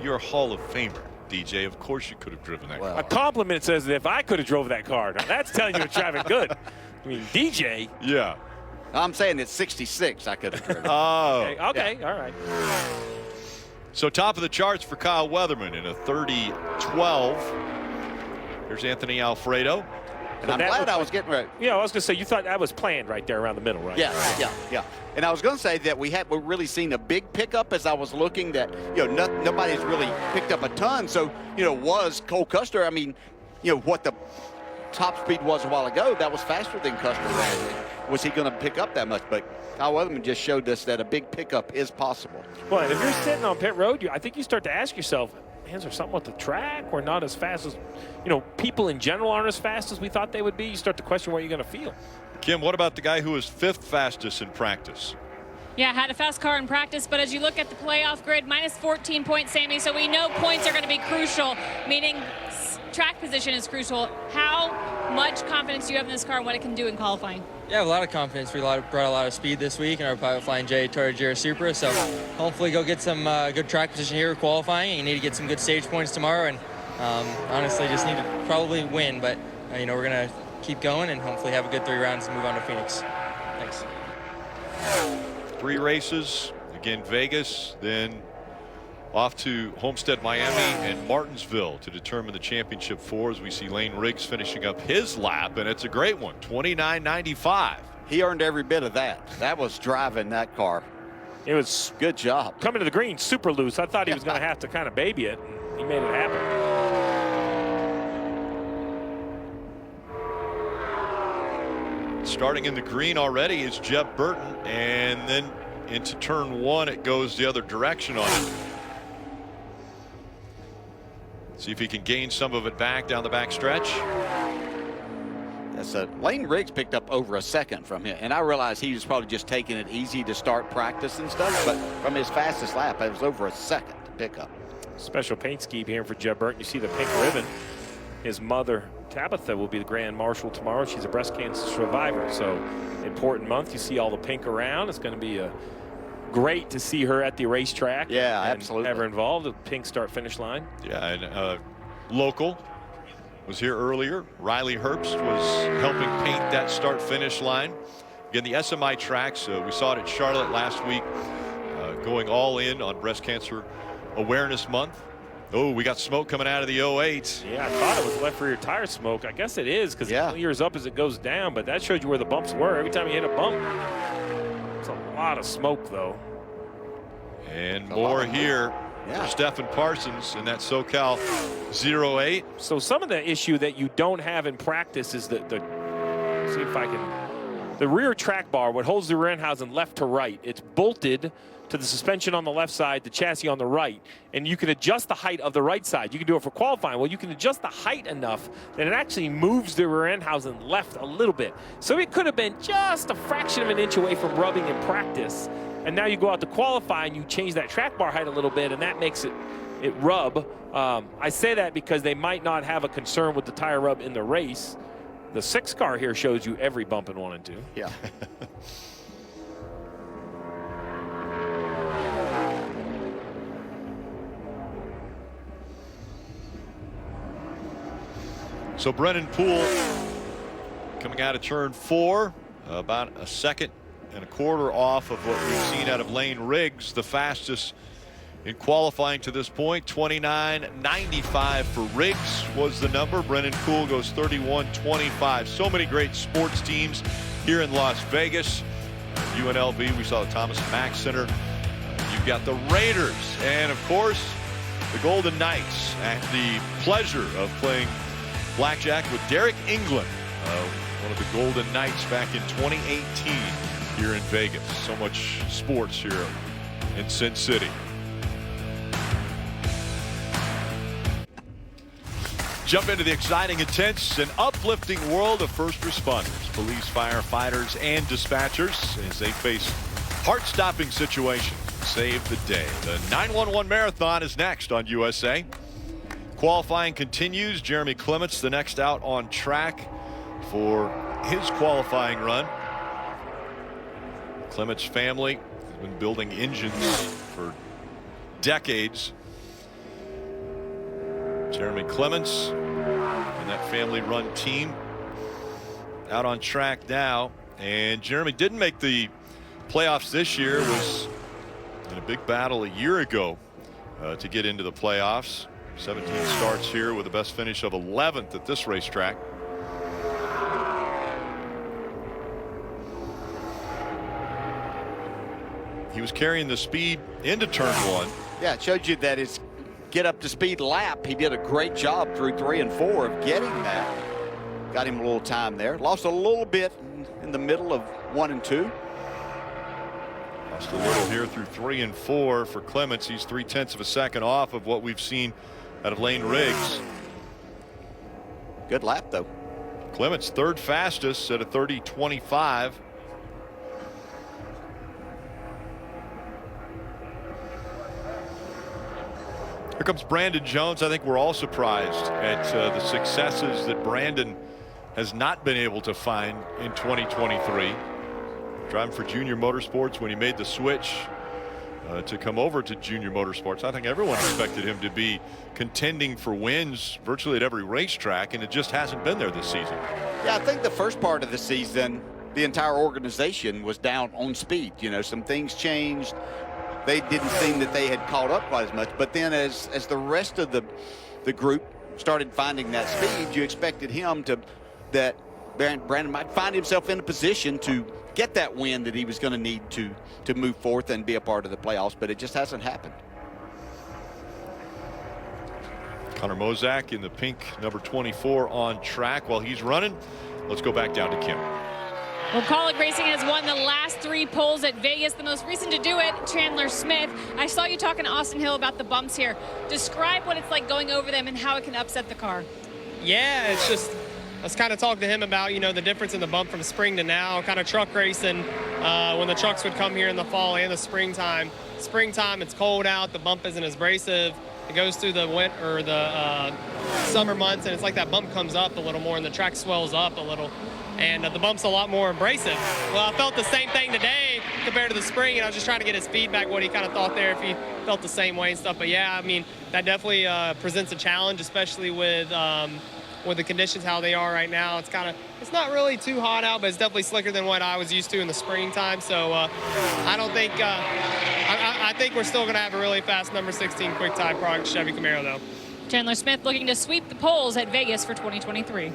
You're a Hall of Famer, DJ. Of course you could have driven that car. A compliment says that if I could have drove that car. Now that's telling you it's driving good. I mean, DJ. Yeah. I'm saying it's 66 I could have driven. Oh. Okay. All right. So top of the charts for Kyle Weatherman in a 30.12. Here's Anthony Alfredo. And I'm glad I was getting ready. Yeah, I was going to say, you thought that was planned right there around the middle, right? Yeah. And I was going to say that we're really seeing a big pickup as I was looking that, nobody's really picked up a ton. So, was Cole Custer, what the top speed was a while ago, that was faster than Custer ran. Was he going to pick up that much? But Kyle Weatherman just showed us that a big pickup is possible. Well, and if you're sitting on pit road, I think you start to ask yourself, man, is there something with the track? We're not as fast as, people in general aren't as fast as we thought they would be. You start to question what you're going to feel. Kim, what about the guy who was 5th fastest in practice? Yeah, had a fast car in practice, but as you look at the playoff grid, minus 14 points, Sammy, so we know points are going to be crucial, meaning track position is crucial. How much confidence do you have in this car and what it can do in qualifying? Yeah, I have a lot of confidence. We brought a lot of speed this week in our Pilot Flying J Toyota Supra, so hopefully go get some good track position here qualifying. You need to get some good stage points tomorrow, and honestly just need to probably win, but we're going to keep going and hopefully have a good 3 rounds and move on to Phoenix. Thanks. 3 races, again Vegas, then off to Homestead, Miami, and Martinsville to determine the championship 4 as we see Lane Riggs finishing up his lap, and it's a great one, 29.95. He earned every bit of that. That was driving that car. It was good job. Coming to the green super loose. I thought he was going to have to kind of baby it. And he made it happen. Starting in the green already is Jeb Burton, and then into turn 1 it goes the other direction on him. See if he can gain some of it back down the back stretch. Lane Riggs picked up over a second from him, and I realized he was probably just taking it easy to start practice and stuff, but from his fastest lap, it was over a second to pick up. Special paint scheme here for Jeb Burton. You see the pink ribbon. His mother, Tabitha, will be the Grand Marshal tomorrow. She's a breast cancer survivor, so important month. You see all the pink around. It's going to be great to see her at the racetrack. Yeah, and absolutely. Have her involved. The pink start-finish line. Yeah, and local was here earlier. Riley Herbst was helping paint that start-finish line. Again, the SMI tracks, we saw it at Charlotte last week, going all in on Breast Cancer Awareness Month. Oh, we got smoke coming out of the 08. Yeah, I thought it was left rear tire smoke. I guess it is because it clears up as it goes down, but that shows you where the bumps were. Every time you hit a bump, it's a lot of smoke, though. And more here for Stephen Parsons in that SoCal 08. So some of the issue that you don't have in practice is the see if I can. The rear track bar, what holds the rear end housing left to right, it's bolted to the suspension on the left side, the chassis on the right, and you can adjust the height of the right side. You can do it for qualifying. Well, you can adjust the height enough that it actually moves the rear end housing left a little bit. So it could have been just a fraction of an inch away from rubbing in practice. And now you go out to qualify and you change that track bar height a little bit, and that makes it rub. I say that because they might not have a concern with the tire rub in the race. The 6 car here shows you every bump in 1 and 2. Yeah. So Brennan Poole coming out of turn 4, about a second and a quarter off of what we've seen out of Lane Riggs, the fastest in qualifying to this point. 29.95 for Riggs was the number. Brennan Poole goes 31.25. So many great sports teams here in Las Vegas. UNLV, we saw the Thomas and Mack Center. You've got the Raiders and, of course, the Golden Knights. At the pleasure of playing blackjack with Derek England, one of the Golden Knights back in 2018 here in Vegas. So much sports here in Sin City. Jump into the exciting, intense, and uplifting world of first responders, police, firefighters, and dispatchers as they face heart-stopping situations to save the day. The 911 Marathon is next on USA. Qualifying continues. Jeremy Clements, the next out on track for his qualifying run. Clements' family has been building engines for decades. Jeremy Clements and that family-run team out on track now. And Jeremy didn't make the playoffs this year. Was in a big battle a year ago to get into the playoffs. 17 starts here with the best finish of 11th at this racetrack. He was carrying the speed into turn 1. Yeah, it showed you that his get up to speed lap, he did a great job through 3 and 4 of getting that. Got him a little time there. Lost a little bit in the middle of 1 and 2. Lost a little here through 3 and 4 for Clements. He's 0.3 of a second off of what we've seen out of Lane Riggs. Good lap, though. Clements third fastest at a 30.25. Here comes Brandon Jones. I think we're all surprised at the successes that Brandon has not been able to find in 2023. Driving for Junior Motorsports when he made the switch to come over to Junior Motorsports. I think everyone expected him to be contending for wins virtually at every racetrack, and it just hasn't been there this season. Yeah, I think the first part of the season, the entire organization was down on speed. You know, some things changed. They didn't seem that they had caught up quite as much. But then as the rest of the group started finding that speed, you expected him that Brandon might find himself in a position to get that win that he was going to need to move forth and be a part of the playoffs, but it just hasn't happened. Connor Mozak in the pink number 24 on track while he's running. Let's go back down to Kim. Well, Colleague Racing has won the last 3 poles at Vegas. The most recent to do it, Chandler Smith. I saw you talking to Austin Hill about the bumps here. Describe what it's like going over them and how it can upset the car. Yeah, it's just, let's kind of talk to him about, you know, the difference in the bump from spring to now, kind of truck racing, when the trucks would come here in the fall and the springtime. Springtime, it's cold out, the bump isn't as abrasive. it goes through the winter or the summer months, and it's like that bump comes up a little more and the track swells up a little, and the bump's a lot more abrasive. Well, I felt the same thing today compared to the spring, and I was just trying to get his feedback, what he kind of thought there, if he felt the same way and stuff. But yeah, I mean, that definitely presents a challenge, especially with the conditions how they are right now. It's not really too hot out, but it's definitely slicker than what I was used to in the springtime. So I don't think I think we're still going to have a really fast number 16 quick tire product Chevy Camaro though. Chandler Smith looking to sweep the polls at Vegas for 2023.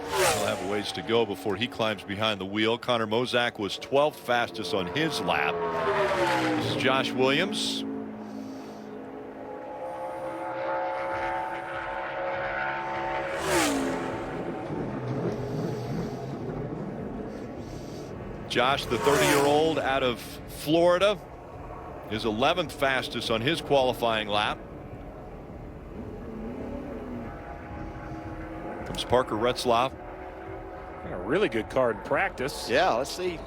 He'll have a ways to go before he climbs behind the wheel. Connor Mozak was 12th fastest on his lap. This is Josh Williams. Josh, the 30-year-old out of Florida, is 11th fastest on his qualifying lap. Comes Parker Retzlaff. A really good car in practice. Yeah, let's see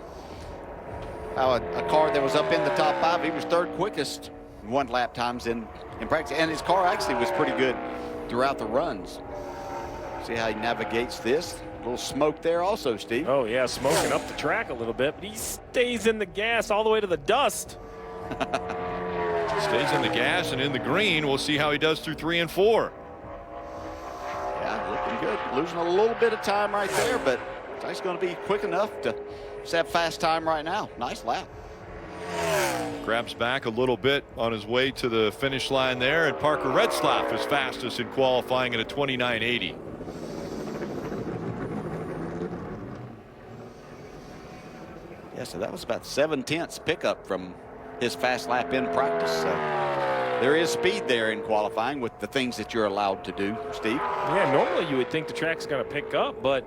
how a car that was up in the top 5, he was 3rd quickest in 1 lap times in practice, and his car actually was pretty good throughout the runs. See how he navigates this. A little smoke there also, Steve. Oh yeah, smoking up the track a little bit, but he stays in the gas all the way to the dust. Stays in the gas and in the green. We'll see how he does through 3 and 4. Yeah, looking good. Losing a little bit of time right there, but he's going to be quick enough to have fast time right now. Nice lap. Grabs back a little bit on his way to the finish line there, and Parker Retzlaff is fastest in qualifying at a 29.80. Yeah, so that was about 7/10 pickup from his fast lap in practice. So there is speed there in qualifying with the things that you're allowed to do, Steve. Yeah, normally you would think the track's going to pick up, but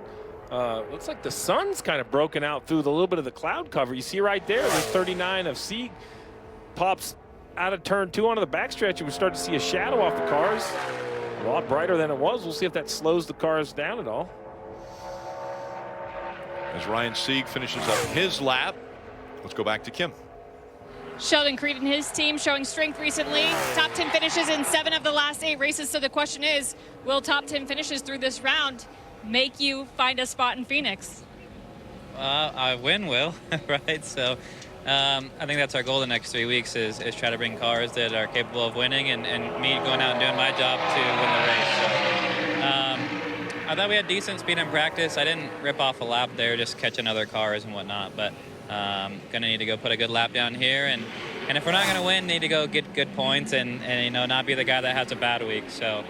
looks like the sun's kind of broken out through the little bit of the cloud cover. You see right there, the 39 of Sieg pops out of turn 2 onto the backstretch, and we start to see a shadow off the cars. A lot brighter than it was. We'll see if that slows the cars down at all. As Ryan Sieg finishes up his lap, let's go back to Kim. Sheldon Creed and his team showing strength recently. Top 10 finishes in 7 of the last 8 races. So the question is, will top 10 finishes through this round make you find a spot in Phoenix? A win will, right? So I think that's our goal the next 3 weeks is try to bring cars that are capable of winning and me going out and doing my job to win the race. So, I thought we had decent speed in practice. I didn't rip off a lap there, just catching other cars and whatnot. But gonna need to go put a good lap down here, and if we're not gonna win, need to go get good points and you know, not be the guy that has a bad week. So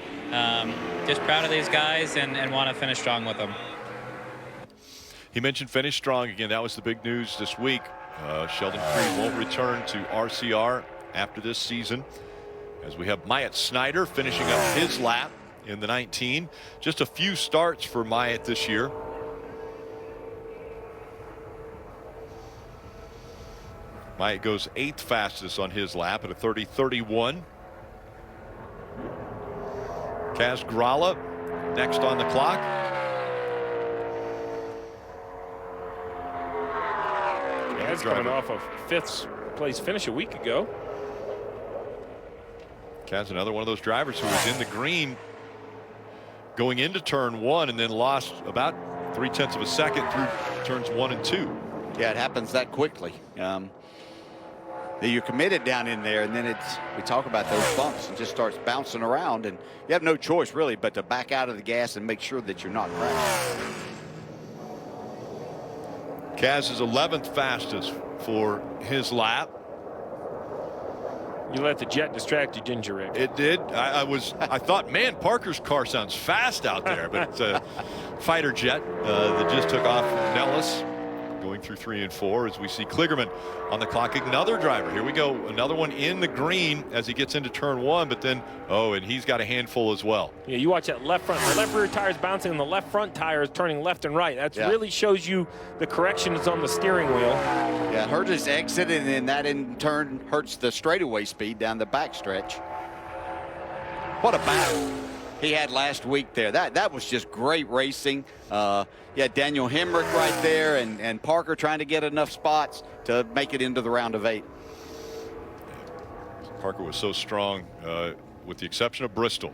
just proud of these guys and want to finish strong with them. He mentioned finish strong again. That was the big news this week. Sheldon Creed won't return to RCR after this season, as we have Myatt Snyder finishing up his lap in the 19. Just a few starts for Myatt this year. Myatt goes 8th fastest on his lap at a 30.31. Kaz Grala next on the clock. Kaz coming off a 5th place finish a week ago. Kaz, another one of those drivers who was in the green going into turn 1 and then lost about 0.3 of a second through turns 1 and 2. Yeah, it happens that quickly. You're committed down in there, and then we talk about those bumps and just starts bouncing around, and you have no choice really but to back out of the gas and make sure that you're not crashing. Kaz is 11th fastest for his lap. You let the jet distract you, didn't you, Rick? It did. I thought, man, Parker's car sounds fast out there, but it's a fighter jet that just took off from Nellis, going through 3 and 4 as we see Kligerman on the clock. Another driver. Here we go. Another one in the green as he gets into turn 1, but then, and he's got a handful as well. Yeah, you watch that left front. The left rear tire is bouncing and the left front tire is turning left and right. That really shows you the correction is on the steering wheel. Yeah, it hurts his exit, and then that in turn hurts the straightaway speed down the backstretch. What a battle he had last week there. That was just great racing. Yeah, Daniel Hemrick right there, and Parker trying to get enough spots to make it into the round of 8. Parker was so strong, with the exception of Bristol.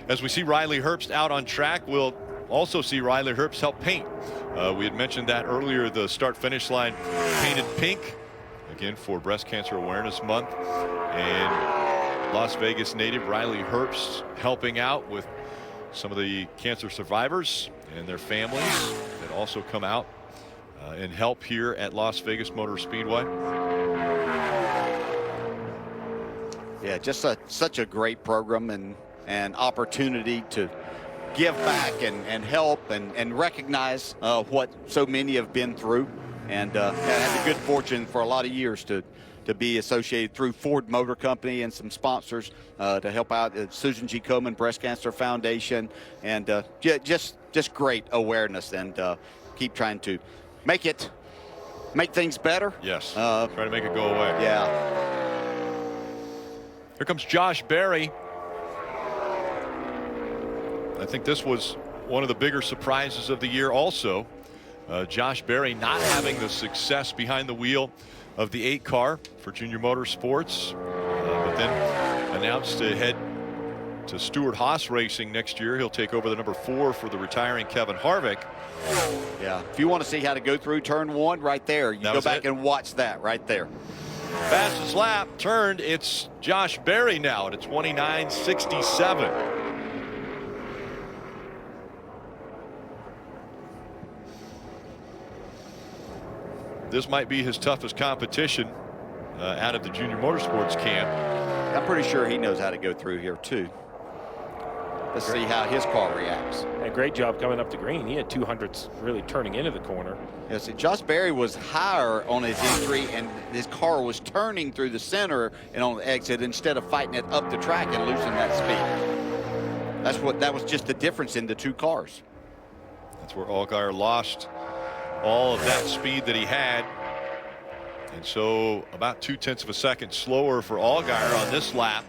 As we see Riley Herbst out on track, we'll also see Riley Herbst help paint. We had mentioned that earlier, the start-finish line painted pink, again for Breast Cancer Awareness Month. And Las Vegas native Riley Herbst helping out with some of the cancer survivors and their families that also come out and help here at Las Vegas Motor Speedway. Yeah, just such a great program and opportunity to give back and help and recognize what so many have been through, and had the good fortune for a lot of years to be associated through Ford Motor Company and some sponsors to help out Susan G. Komen Breast Cancer Foundation, and just great awareness, and keep trying to make things better. Yes, try to make it go away. Yeah. Here comes Josh Berry. I think this was one of the bigger surprises of the year also. Josh Berry not having the success behind the wheel of the 8 car for Junior Motorsports, but then announced to head to Stewart Haas Racing next year. He'll take over the number 4 for the retiring Kevin Harvick. Yeah, if you want to see how to go through turn 1, right there, you go back and watch that right there. Fastest lap turned, it's Josh Berry now at a 29.67. This might be his toughest competition out of the Junior Motorsports camp. I'm pretty sure he knows how to go through here too. Let's see how his car reacts. A great job coming up the green. He had 200s really turning into the corner. Yeah, see, Josh Berry was higher on his entry, and his car was turning through the center and on the exit instead of fighting it up the track and losing that speed. That was just the difference in the 2 cars. That's where Allgaier lost all of that speed that he had, and so about 0.2 of a second slower for Allgaier on this lap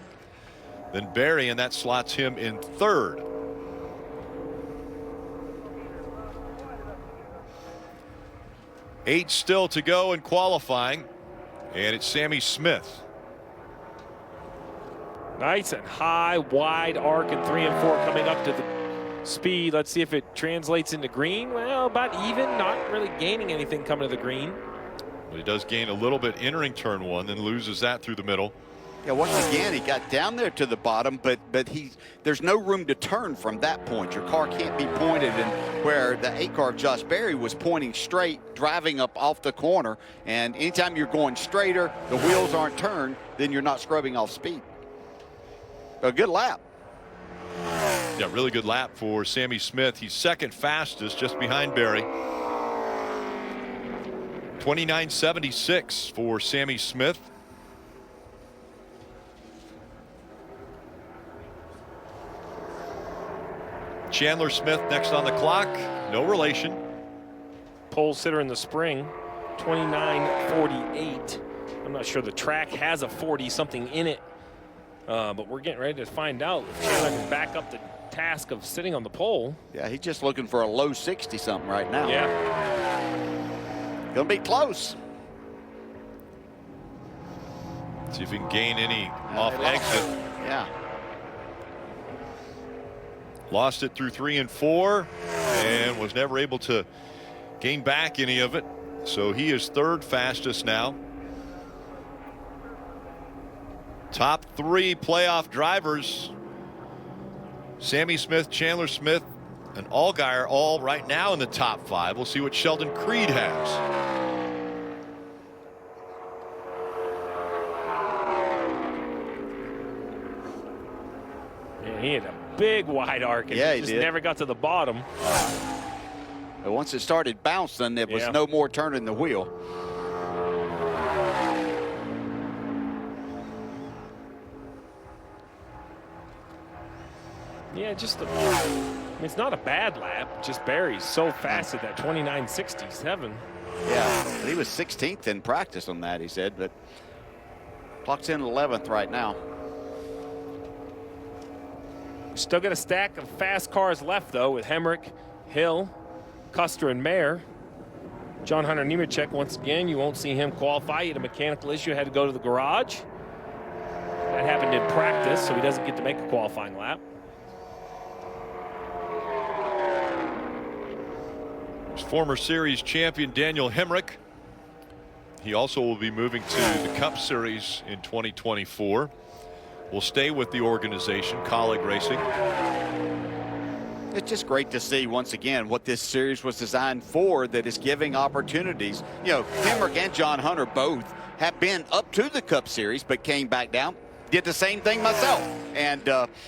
than Berry, and that slots him in 3rd. Eight still to go in qualifying, and it's Sammy Smith. Nice and high, wide arc in 3 and 4 coming up to the speed. Let's see if it translates into green. Well, about even, not really gaining anything coming to the green. But he does gain a little bit entering turn 1, then loses that through the middle. Yeah, once again, he got down there to the bottom, but there's no room to turn from that point. Your car can't be pointed, and where the 8 car of Josh Berry was pointing straight, driving up off the corner, and anytime you're going straighter, the wheels aren't turned, then you're not scrubbing off speed. A good lap. Yeah, really good lap for Sammy Smith. He's 2nd fastest, just behind Berry. 29.76 for Sammy Smith. Chandler Smith next on the clock. No relation. Pole sitter in the spring, 29.48. I'm not sure the track has a 40 something in it, but we're getting ready to find out if Chandler can back up the task of sitting on the pole. Yeah, he's just looking for a low 60 something right now. Yeah. Gonna be close. See if he can gain any off exit. Yeah. Lost it through 3 and 4 and was never able to gain back any of it. So he is 3rd fastest now. Top 3 playoff drivers. Sammy Smith, Chandler Smith, and Allgaier all right now in the top 5. We'll see what Sheldon Creed has. Yeah, he had a big wide arc, and he just did. never got to the bottom. But once it started bouncing, there was no more turning the wheel. Yeah, it's not a bad lap. Just Berry's so fast at that 29.67. Yeah, he was 16th in practice on that, he said, but clock's in 11th right now. Still got a stack of fast cars left, though, with Hemrick, Hill, Custer, and Mayer. John Hunter Nemechek, once again, you won't see him qualify. He had a mechanical issue, had to go to the garage. That happened in practice, so he doesn't get to make a qualifying lap. Former series champion Daniel Hemrick. He also will be moving to the Cup Series in 2024. Will stay with the organization, Colleague Racing. It's just great to see once again what this series was designed for, that is giving opportunities. You know, Hemrick and John Hunter both have been up to the Cup Series but came back down. Did the same thing myself, and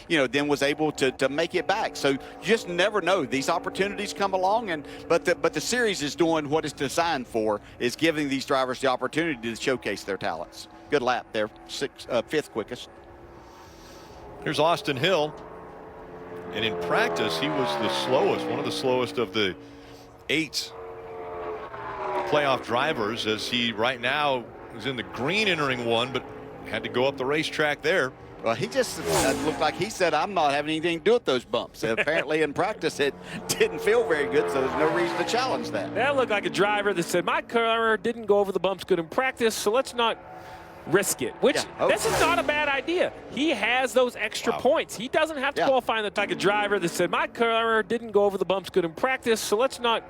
you know, then was able to make it back. So you just never know. These opportunities come along, but the series is doing what it's designed for, is giving these drivers the opportunity to showcase their talents. Good lap there, fifth quickest. Here's Austin Hill, and in practice he was the slowest, one of the slowest of the 8 playoff drivers, as he right now is in the green entering one, but had to go up the racetrack there. Well, he just looked like he said, I'm not having anything to do with those bumps. Apparently in practice it didn't feel very good, so there's no reason to challenge that. That looked like a driver that said, my car didn't go over the bumps good in practice, so let's not risk it. Which, this is not a bad idea. He has those extra points. He doesn't have to qualify in the type of driver that said, my car didn't go over the bumps good in practice, so let's not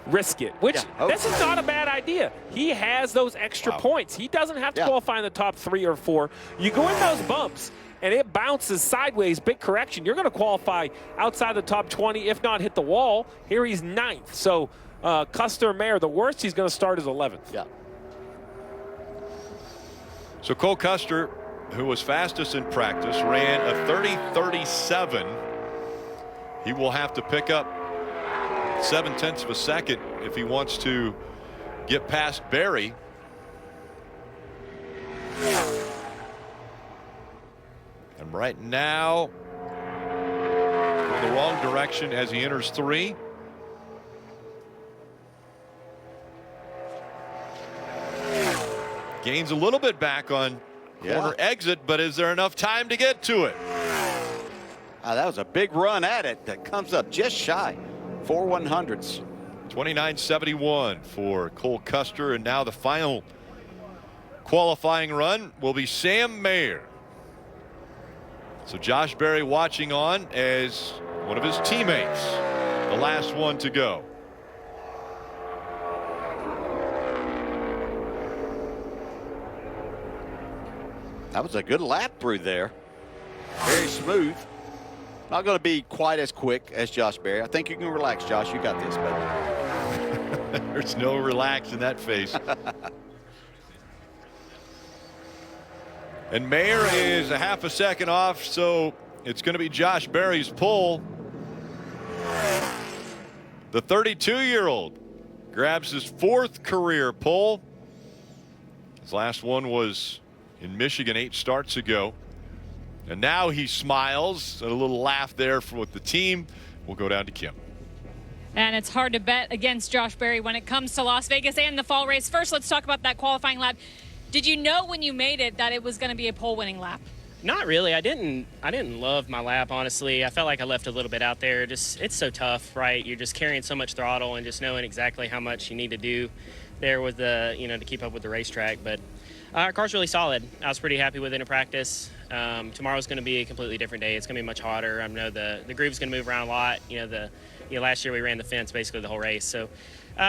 risk it. Which, this is not a bad idea. He has those extra points. He doesn't have to qualify in the top 3 or 4. You go in those bumps and it bounces sideways, big correction, you're going to qualify outside the top 20, if not hit the wall. Here he's 9th. So Custer Mayer, the worst he's going to start is 11th. Yeah. So Cole Custer, who was fastest in practice, ran a 30.37. He will have to pick up 0.7 of a second if he wants to get past Barry. And right now, in the wrong direction as he enters 3. Gains a little bit back on corner exit, but is there enough time to get to it? That was a big run at it that comes up just shy. 4 100ths. 29.71 for Cole Custer, and now the final qualifying run will be Sam Mayer. So Josh Berry watching on as one of his teammates, the last one to go. That was a good lap through there. Very smooth. Not going to be quite as quick as Josh Berry. I think you can relax, Josh. You got this, buddy. There's no relax in that face. And Mayer is a half a second off, so it's going to be Josh Berry's pole. The 32-year-old grabs his 4th career pole. His last one was in Michigan 8 starts ago. And now he smiles, a little laugh there with the team. We'll go down to Kim. And it's hard to bet against Josh Berry when it comes to Las Vegas and the fall race. First, let's talk about that qualifying lap. Did you know when you made it that it was going to be a pole-winning lap? Not really. I didn't love my lap, honestly. I felt like I left a little bit out there. It's so tough, right? You're just carrying so much throttle and just knowing exactly how much you need to do there with the, to keep up with the racetrack. But our car's really solid. I was pretty happy with it in practice. Tomorrow's going to be a completely different day. It's going to be much hotter. I know the groove's going to move around a lot. Last year we ran the fence basically the whole race. So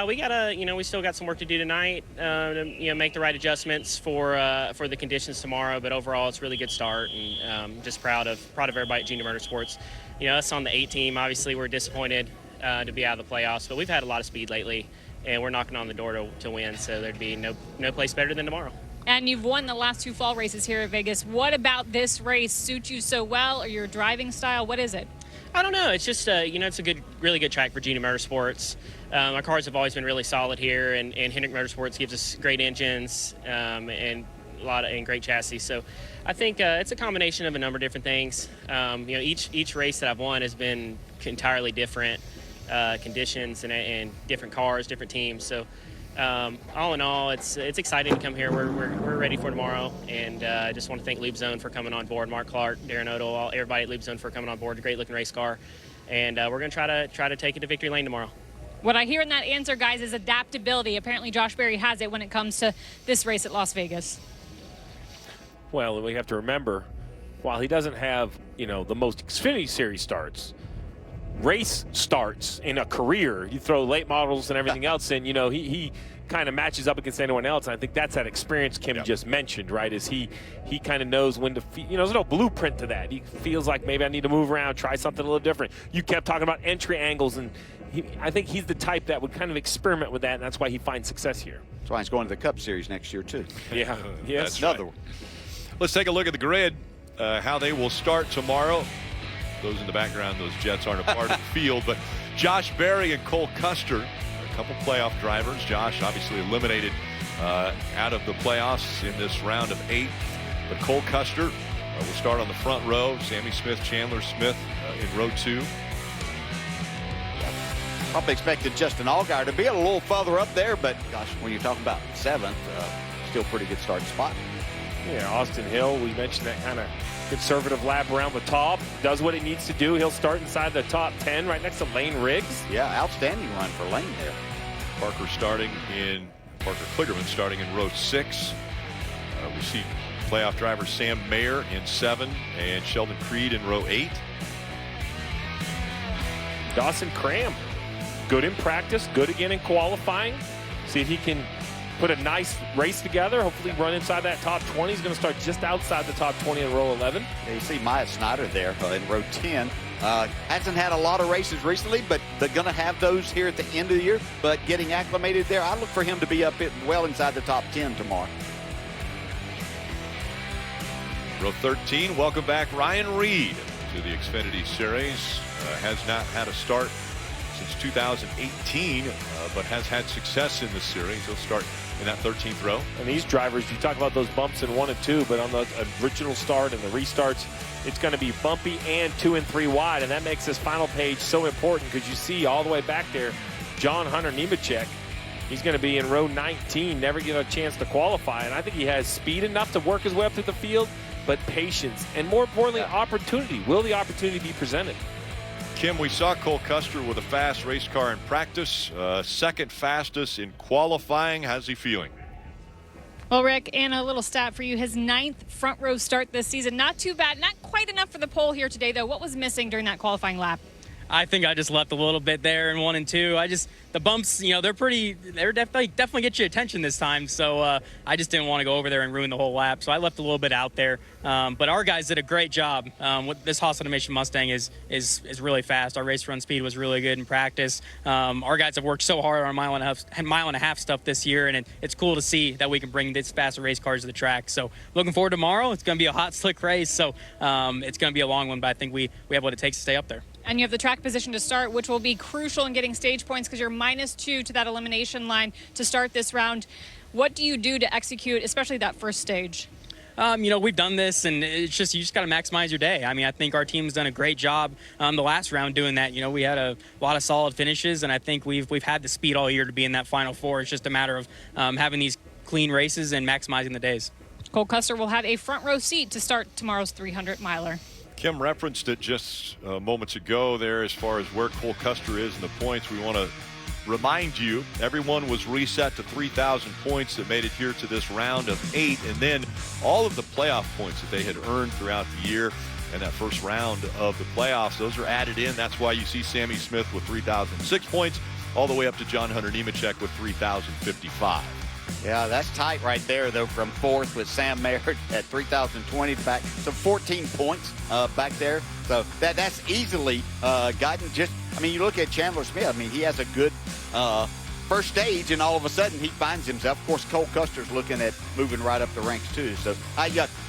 we gotta, we still got some work to do tonight. To make the right adjustments for the conditions tomorrow. But overall, it's a really good start, and just proud of everybody at Junior Motorsports. Us on the 8 team, obviously we're disappointed to be out of the playoffs, but we've had a lot of speed lately, and we're knocking on the door to win. So there'd be no place better than tomorrow. And you've won the last 2 fall races here at Vegas. What about this race suits you so well, or your driving style? What is it? I don't know. It's just, it's a really good track for Junior Motorsports. Our cars have always been really solid here, and Hendrick Motorsports gives us great engines and great chassis. So I think it's a combination of a number of different things. Each race that I've won has been entirely different conditions and different cars, different teams. So all in all, it's exciting to come here. We're ready for tomorrow, and I just want to thank Lube Zone for coming on board. Mark Clark, Darren Odell, everybody at Lube Zone for coming on board. A great looking race car, and we're going to try to take it to victory lane tomorrow. What I hear in that answer, guys, is adaptability. Apparently, Josh Berry has it when it comes to this race at Las Vegas. Well, we have to remember while he doesn't have, the most Xfinity Series starts, race starts in a career, you throw late models and everything else in, he kind of matches up against anyone else. And I think that's that experience Kim just mentioned, right? Is he kind of knows when to, there's no blueprint to that. He feels like maybe I need to move around, try something a little different. You kept talking about entry angles, and I think he's the type that would kind of experiment with that, and that's why he finds success here. That's why he's going to the Cup Series next year, too. Yeah, yes. That's another one. Let's take a look at the grid, how they will start tomorrow. Those in the background, those Jets aren't a part of the field, but Josh Berry and Cole Custer, a couple playoff drivers. Josh obviously eliminated out of the playoffs in this round of 8. But Cole Custer will start on the front row. Sammy Smith, Chandler Smith in row 2. Probably expected Justin Allgaier to be a little further up there, but gosh, when you're talking about 7th, still pretty good starting spot. Yeah, Austin Hill, we mentioned that kind of conservative lap around the top, does what he needs to do. He'll start inside the top 10 right next to Lane Riggs. Yeah, outstanding run for Lane there. Parker Kligerman starting in row 6. We see playoff driver Sam Mayer in 7 and Sheldon Creed in row 8. Dawson Cram, good in practice, good again in qualifying. See if he can put a nice race together, hopefully run inside that top 20. He's going to start just outside the top 20 in row 11. Yeah, you see Maya Snyder there in row 10. Hasn't had a lot of races recently, but they're going to have those here at the end of the year. But getting acclimated there, I look for him to be up well inside the top 10 tomorrow. Row 13, welcome back Ryan Reed to the Xfinity Series. Has not had a start since 2018, but has had success in the series. He'll start in that 13th row. And these drivers, you talk about those bumps in 1 and 2, but on the original start and the restarts, it's going to be bumpy and 2 and 3 wide, and that makes this final page so important because you see all the way back there, John Hunter Nemechek. He's going to be in row 19, never get a chance to qualify, and I think he has speed enough to work his way up through the field, but patience, and more importantly, opportunity. Will the opportunity be presented? Kim, we saw Cole Custer with a fast race car in practice, second fastest in qualifying. How's he feeling? Well, Rick, and a little stat for you, his 9th front row start this season. Not too bad, not quite enough for the pole here today, though. What was missing during that qualifying lap? I think I just left a little bit there in 1 and 2. The bumps, they're definitely get your attention this time. So I just didn't want to go over there and ruin the whole lap. So I left a little bit out there. But our guys did a great job. This Haas Automation Mustang is really fast. Our race run speed was really good in practice. Our guys have worked so hard on mile and a half stuff this year, and it's cool to see that we can bring this faster race cars to the track. So looking forward to tomorrow. It's going to be a hot, slick race. So it's going to be a long one, but I think we have what it takes to stay up there. And you have the track position to start, which will be crucial in getting stage points because you're -2 to that elimination line to start this round. What do you do to execute, especially that first stage? We've done this, and you just got to maximize your day. I think our team's done a great job the last round doing that. We had a lot of solid finishes, and I think we've had the speed all year to be in that Final Four. It's just a matter of having these clean races and maximizing the days. Cole Custer will have a front row seat to start tomorrow's 300-miler. Kim referenced it just moments ago there as far as where Cole Custer is in the points. We want to remind you, everyone was reset to 3,000 points that made it here to this round of 8, and then all of the playoff points that they had earned throughout the year and that first round of the playoffs, those are added in. That's why you see Sammy Smith with 3,006 points all the way up to John Hunter Nemechek with 3,055. Yeah, that's tight right there, though, from 4th with Sam Mayer at 3,020 back. So 14 points back there. So that's easily gotten you look at Chandler Smith. He has a good first stage, and all of a sudden he finds himself. Of course, Cole Custer's looking at moving right up the ranks, too. So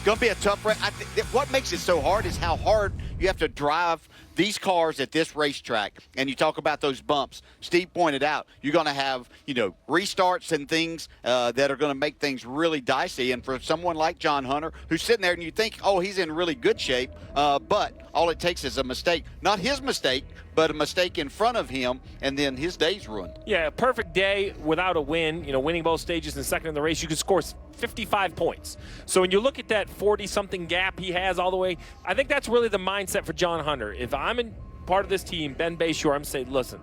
going to be a tough race. What makes it so hard is how hard you have to drive these cars at this racetrack. And you talk about those bumps. Steve pointed out you're going to have, restarts and things that are going to make things really dicey. And for someone like John Hunter, who's sitting there and you think, oh, he's in really good shape, but all it takes is a mistake. Not his mistake, but a mistake in front of him, and then his day's ruined. Yeah, a perfect day without a win, winning both stages and second in the race, you could score 55 points. So when you look at that 40-something gap he has all the way, I think that's really the mindset for John Hunter. If I'm in part of this team, Ben Bayshore, I'm saying, listen,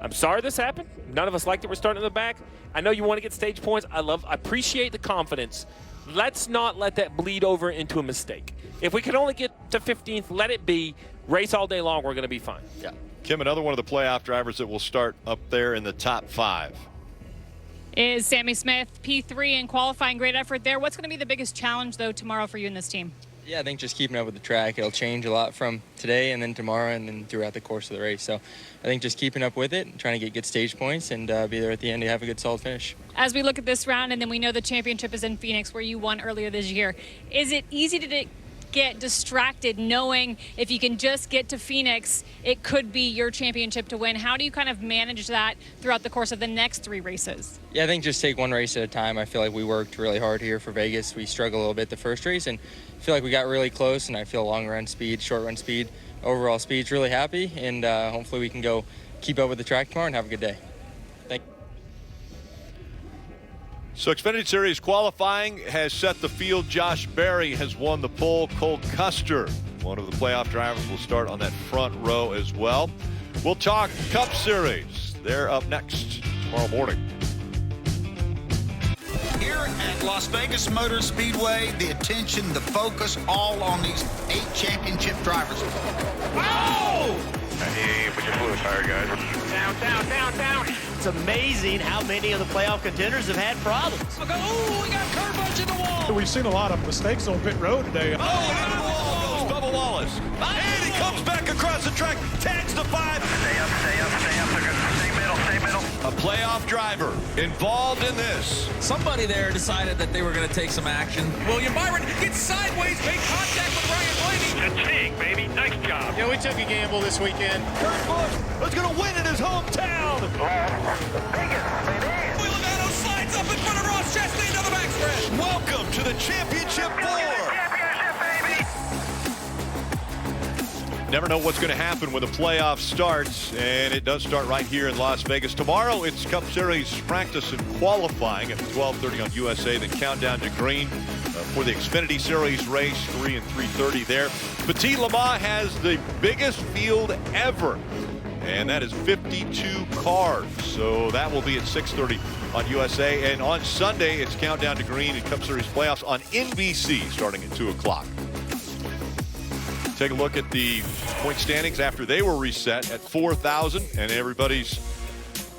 I'm sorry this happened. None of us liked it. We're starting in the back. I know you want to get stage points. I appreciate the confidence, let's not let that bleed over into a mistake. If we can only get to 15th, let it be. Race all day long, we're going to be fine. Yeah. Kim, another one of the playoff drivers that will start up there in the top 5 is Sammy Smith, P3 in qualifying. Great effort there. What's going to be the biggest challenge, though, tomorrow for you and this team? Yeah, I think just keeping up with the track. It'll change a lot from today and then tomorrow and then throughout the course of the race. So I think just keeping up with it and trying to get good stage points and be there at the end to have a good solid finish. As we look at this round, and then we know the championship is in Phoenix, where you won earlier this year, is it easy to get distracted knowing if you can just get to Phoenix, it could be your championship to win? How do you kind of manage that throughout the course of the next 3 races? Yeah, I think just take one race at a time. I feel like we worked really hard here for Vegas. We struggled a little bit the first race, and I feel like we got really close, and I feel long run speed, short run speed, overall speed's really happy, and hopefully we can go keep up with the track tomorrow and have a good day. Thank you. So Xfinity Series qualifying has set the field. Josh Berry has won the pole. Cole Custer, one of the playoff drivers, will start on that front row as well. We'll talk Cup Series. They're up next tomorrow morning. Here at Las Vegas Motor Speedway, the attention, the focus, all on these 8 championship drivers. Oh! Hey, put your fluid tire, guys. Down, down, down, down. It's amazing how many of the playoff contenders have had problems. Oh, we got curb bunch in the wall. We've seen a lot of mistakes on pit road today. Oh, and into the wall goes Bubba Wallace. And he comes back across the track, tags the 5. Stay up, stay up, stay up. Stay middle, stay middle. A playoff driver involved in this. Somebody there decided that they were going to take some action. William Byron gets sideways, made contact with Ryan Blaney. Ka-ching, baby. Nice job. Yeah, we took a gamble this weekend. Kurt Busch is going to win in his hometown. Logano slides up in front of Ross Chastain to the backstretch. Welcome to the Championship 4. Never know what's going to happen when the playoff starts, and it does start right here in Las Vegas. Tomorrow, it's Cup Series practice and qualifying at 12:30 on USA, then countdown to green for the Xfinity Series race, 3 and 3:30 there. Petit Le Mans has the biggest field ever, and that is 52 cars. So that will be at 6:30 on USA. And on Sunday, it's countdown to green and Cup Series playoffs on NBC starting at 2 o'clock. Take a look at the point standings after they were reset at 4,000, and everybody's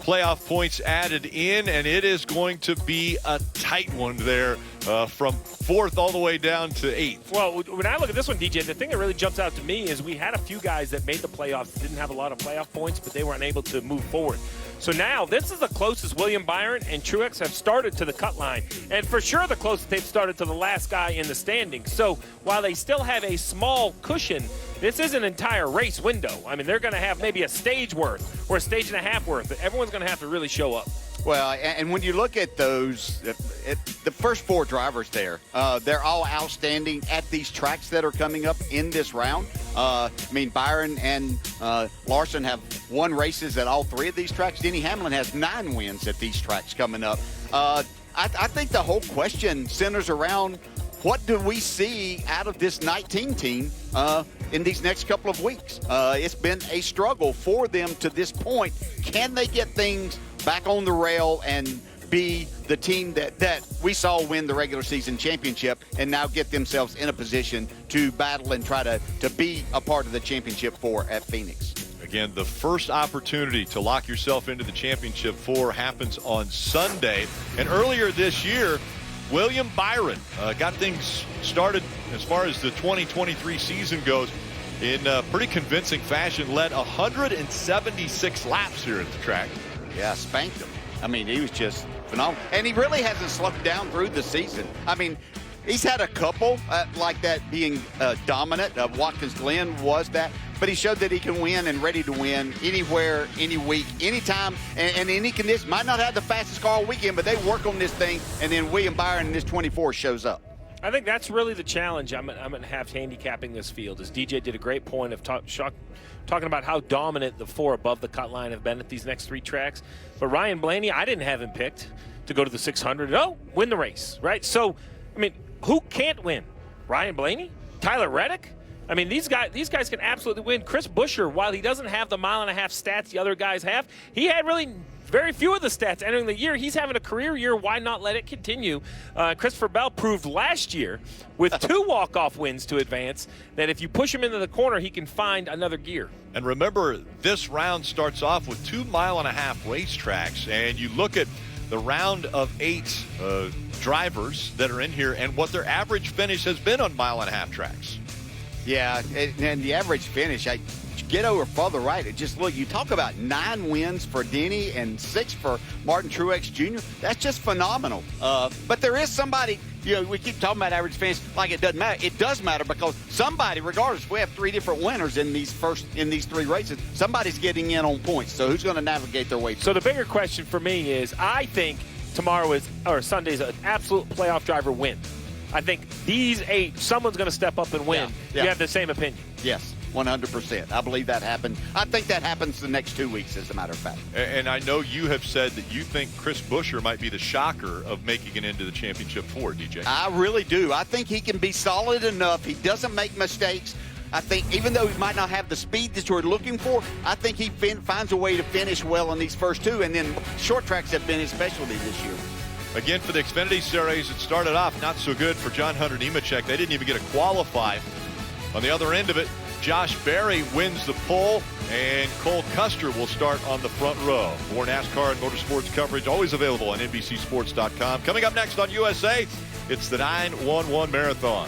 playoff points added in, and it is going to be a tight one there from 4th all the way down to 8th. Well, when I look at this one, DJ, the thing that really jumps out to me is we had a few guys that made the playoffs that didn't have a lot of playoff points, but they were unable to move forward. So now this is the closest William Byron and Truex have started to the cut line, and for sure the closest they've started to the last guy in the standings. So while they still have a small cushion, this is an entire race window. I mean, they're going to have maybe a stage worth or a stage and a half worth, but everyone's going to have to really show up. Well, and when you look at those, the first 4 drivers there, they're all outstanding at these tracks that are coming up in this round. I mean, Byron and Larson have won races at all 3 of these tracks. Denny Hamlin has 9 wins at these tracks coming up. I think the whole question centers around what do we see out of this 19 team in these next couple of weeks. It's been a struggle for them to this point. Can they get things back on the rail and be the team that we saw win the regular season championship and now get themselves in a position to battle and try to be a part of the championship 4 at Phoenix? Again, the first opportunity to lock yourself into the championship 4 happens on Sunday. And earlier this year, William Byron got things started as far as the 2023 season goes in pretty convincing fashion, led 176 laps here at the track. Yeah, spanked him. I mean, he was just phenomenal. And he really hasn't slowed down through the season. I mean, he's had a couple like that being dominant. Watkins Glen was that. But he showed that he can win and ready to win anywhere, any week, anytime, and any condition. Might not have the fastest car all weekend, but they work on this thing, and then William Byron in this 24 shows up. I think that's really the challenge I'm going to have handicapping this field. As DJ did a great point of talking about how dominant the 4 above the cut line have been at these next 3 tracks. But Ryan Blaney, I didn't have him picked to go to the 600. Oh, win the race, right? So, I mean, who can't win? Ryan Blaney? Tyler Reddick? I mean, these guys can absolutely win. Chris Buescher, while he doesn't have the mile-and-a-half stats the other guys have, he had really very few of the stats entering the year. He's having a career year. Why not let it continue? Christopher Bell proved last year with 2 walk-off wins to advance that if you push him into the corner, he can find another gear. And remember, this round starts off with 2 mile-and-a-half racetracks, and you look at the round of 8 drivers that are in here and what their average finish has been on mile-and-a-half tracks. Yeah, and the average finish, I get over further right. It just look, you talk about 9 wins for Denny and 6 for Martin Truex Jr. That's just phenomenal. But there is somebody, we keep talking about average finish like it doesn't matter. It does matter because somebody, regardless, we have 3 different winners in these 3 races. Somebody's getting in on points. So who's going to navigate their way through? So the bigger question for me is, I think Sunday's an absolute playoff driver win. I think these 8, someone's going to step up and win. Yeah. You have the same opinion? Yes, 100%. I believe that happened. I think that happens the next 2 weeks, as a matter of fact. And I know you have said that you think Chris Buescher might be the shocker of making it into the championship 4, DJ. I really do. I think he can be solid enough. He doesn't make mistakes. I think even though he might not have the speed that you're looking for, I think he finds a way to finish well in these first 2. And then short tracks have been his specialty this year. Again, for the Xfinity Series, it started off not so good for John Hunter Nemechek. They didn't even get to qualify. On the other end of it, Josh Berry wins the pole, and Cole Custer will start on the front row. More NASCAR and motorsports coverage always available on NBCSports.com. Coming up next on USA, it's the 911 Marathon.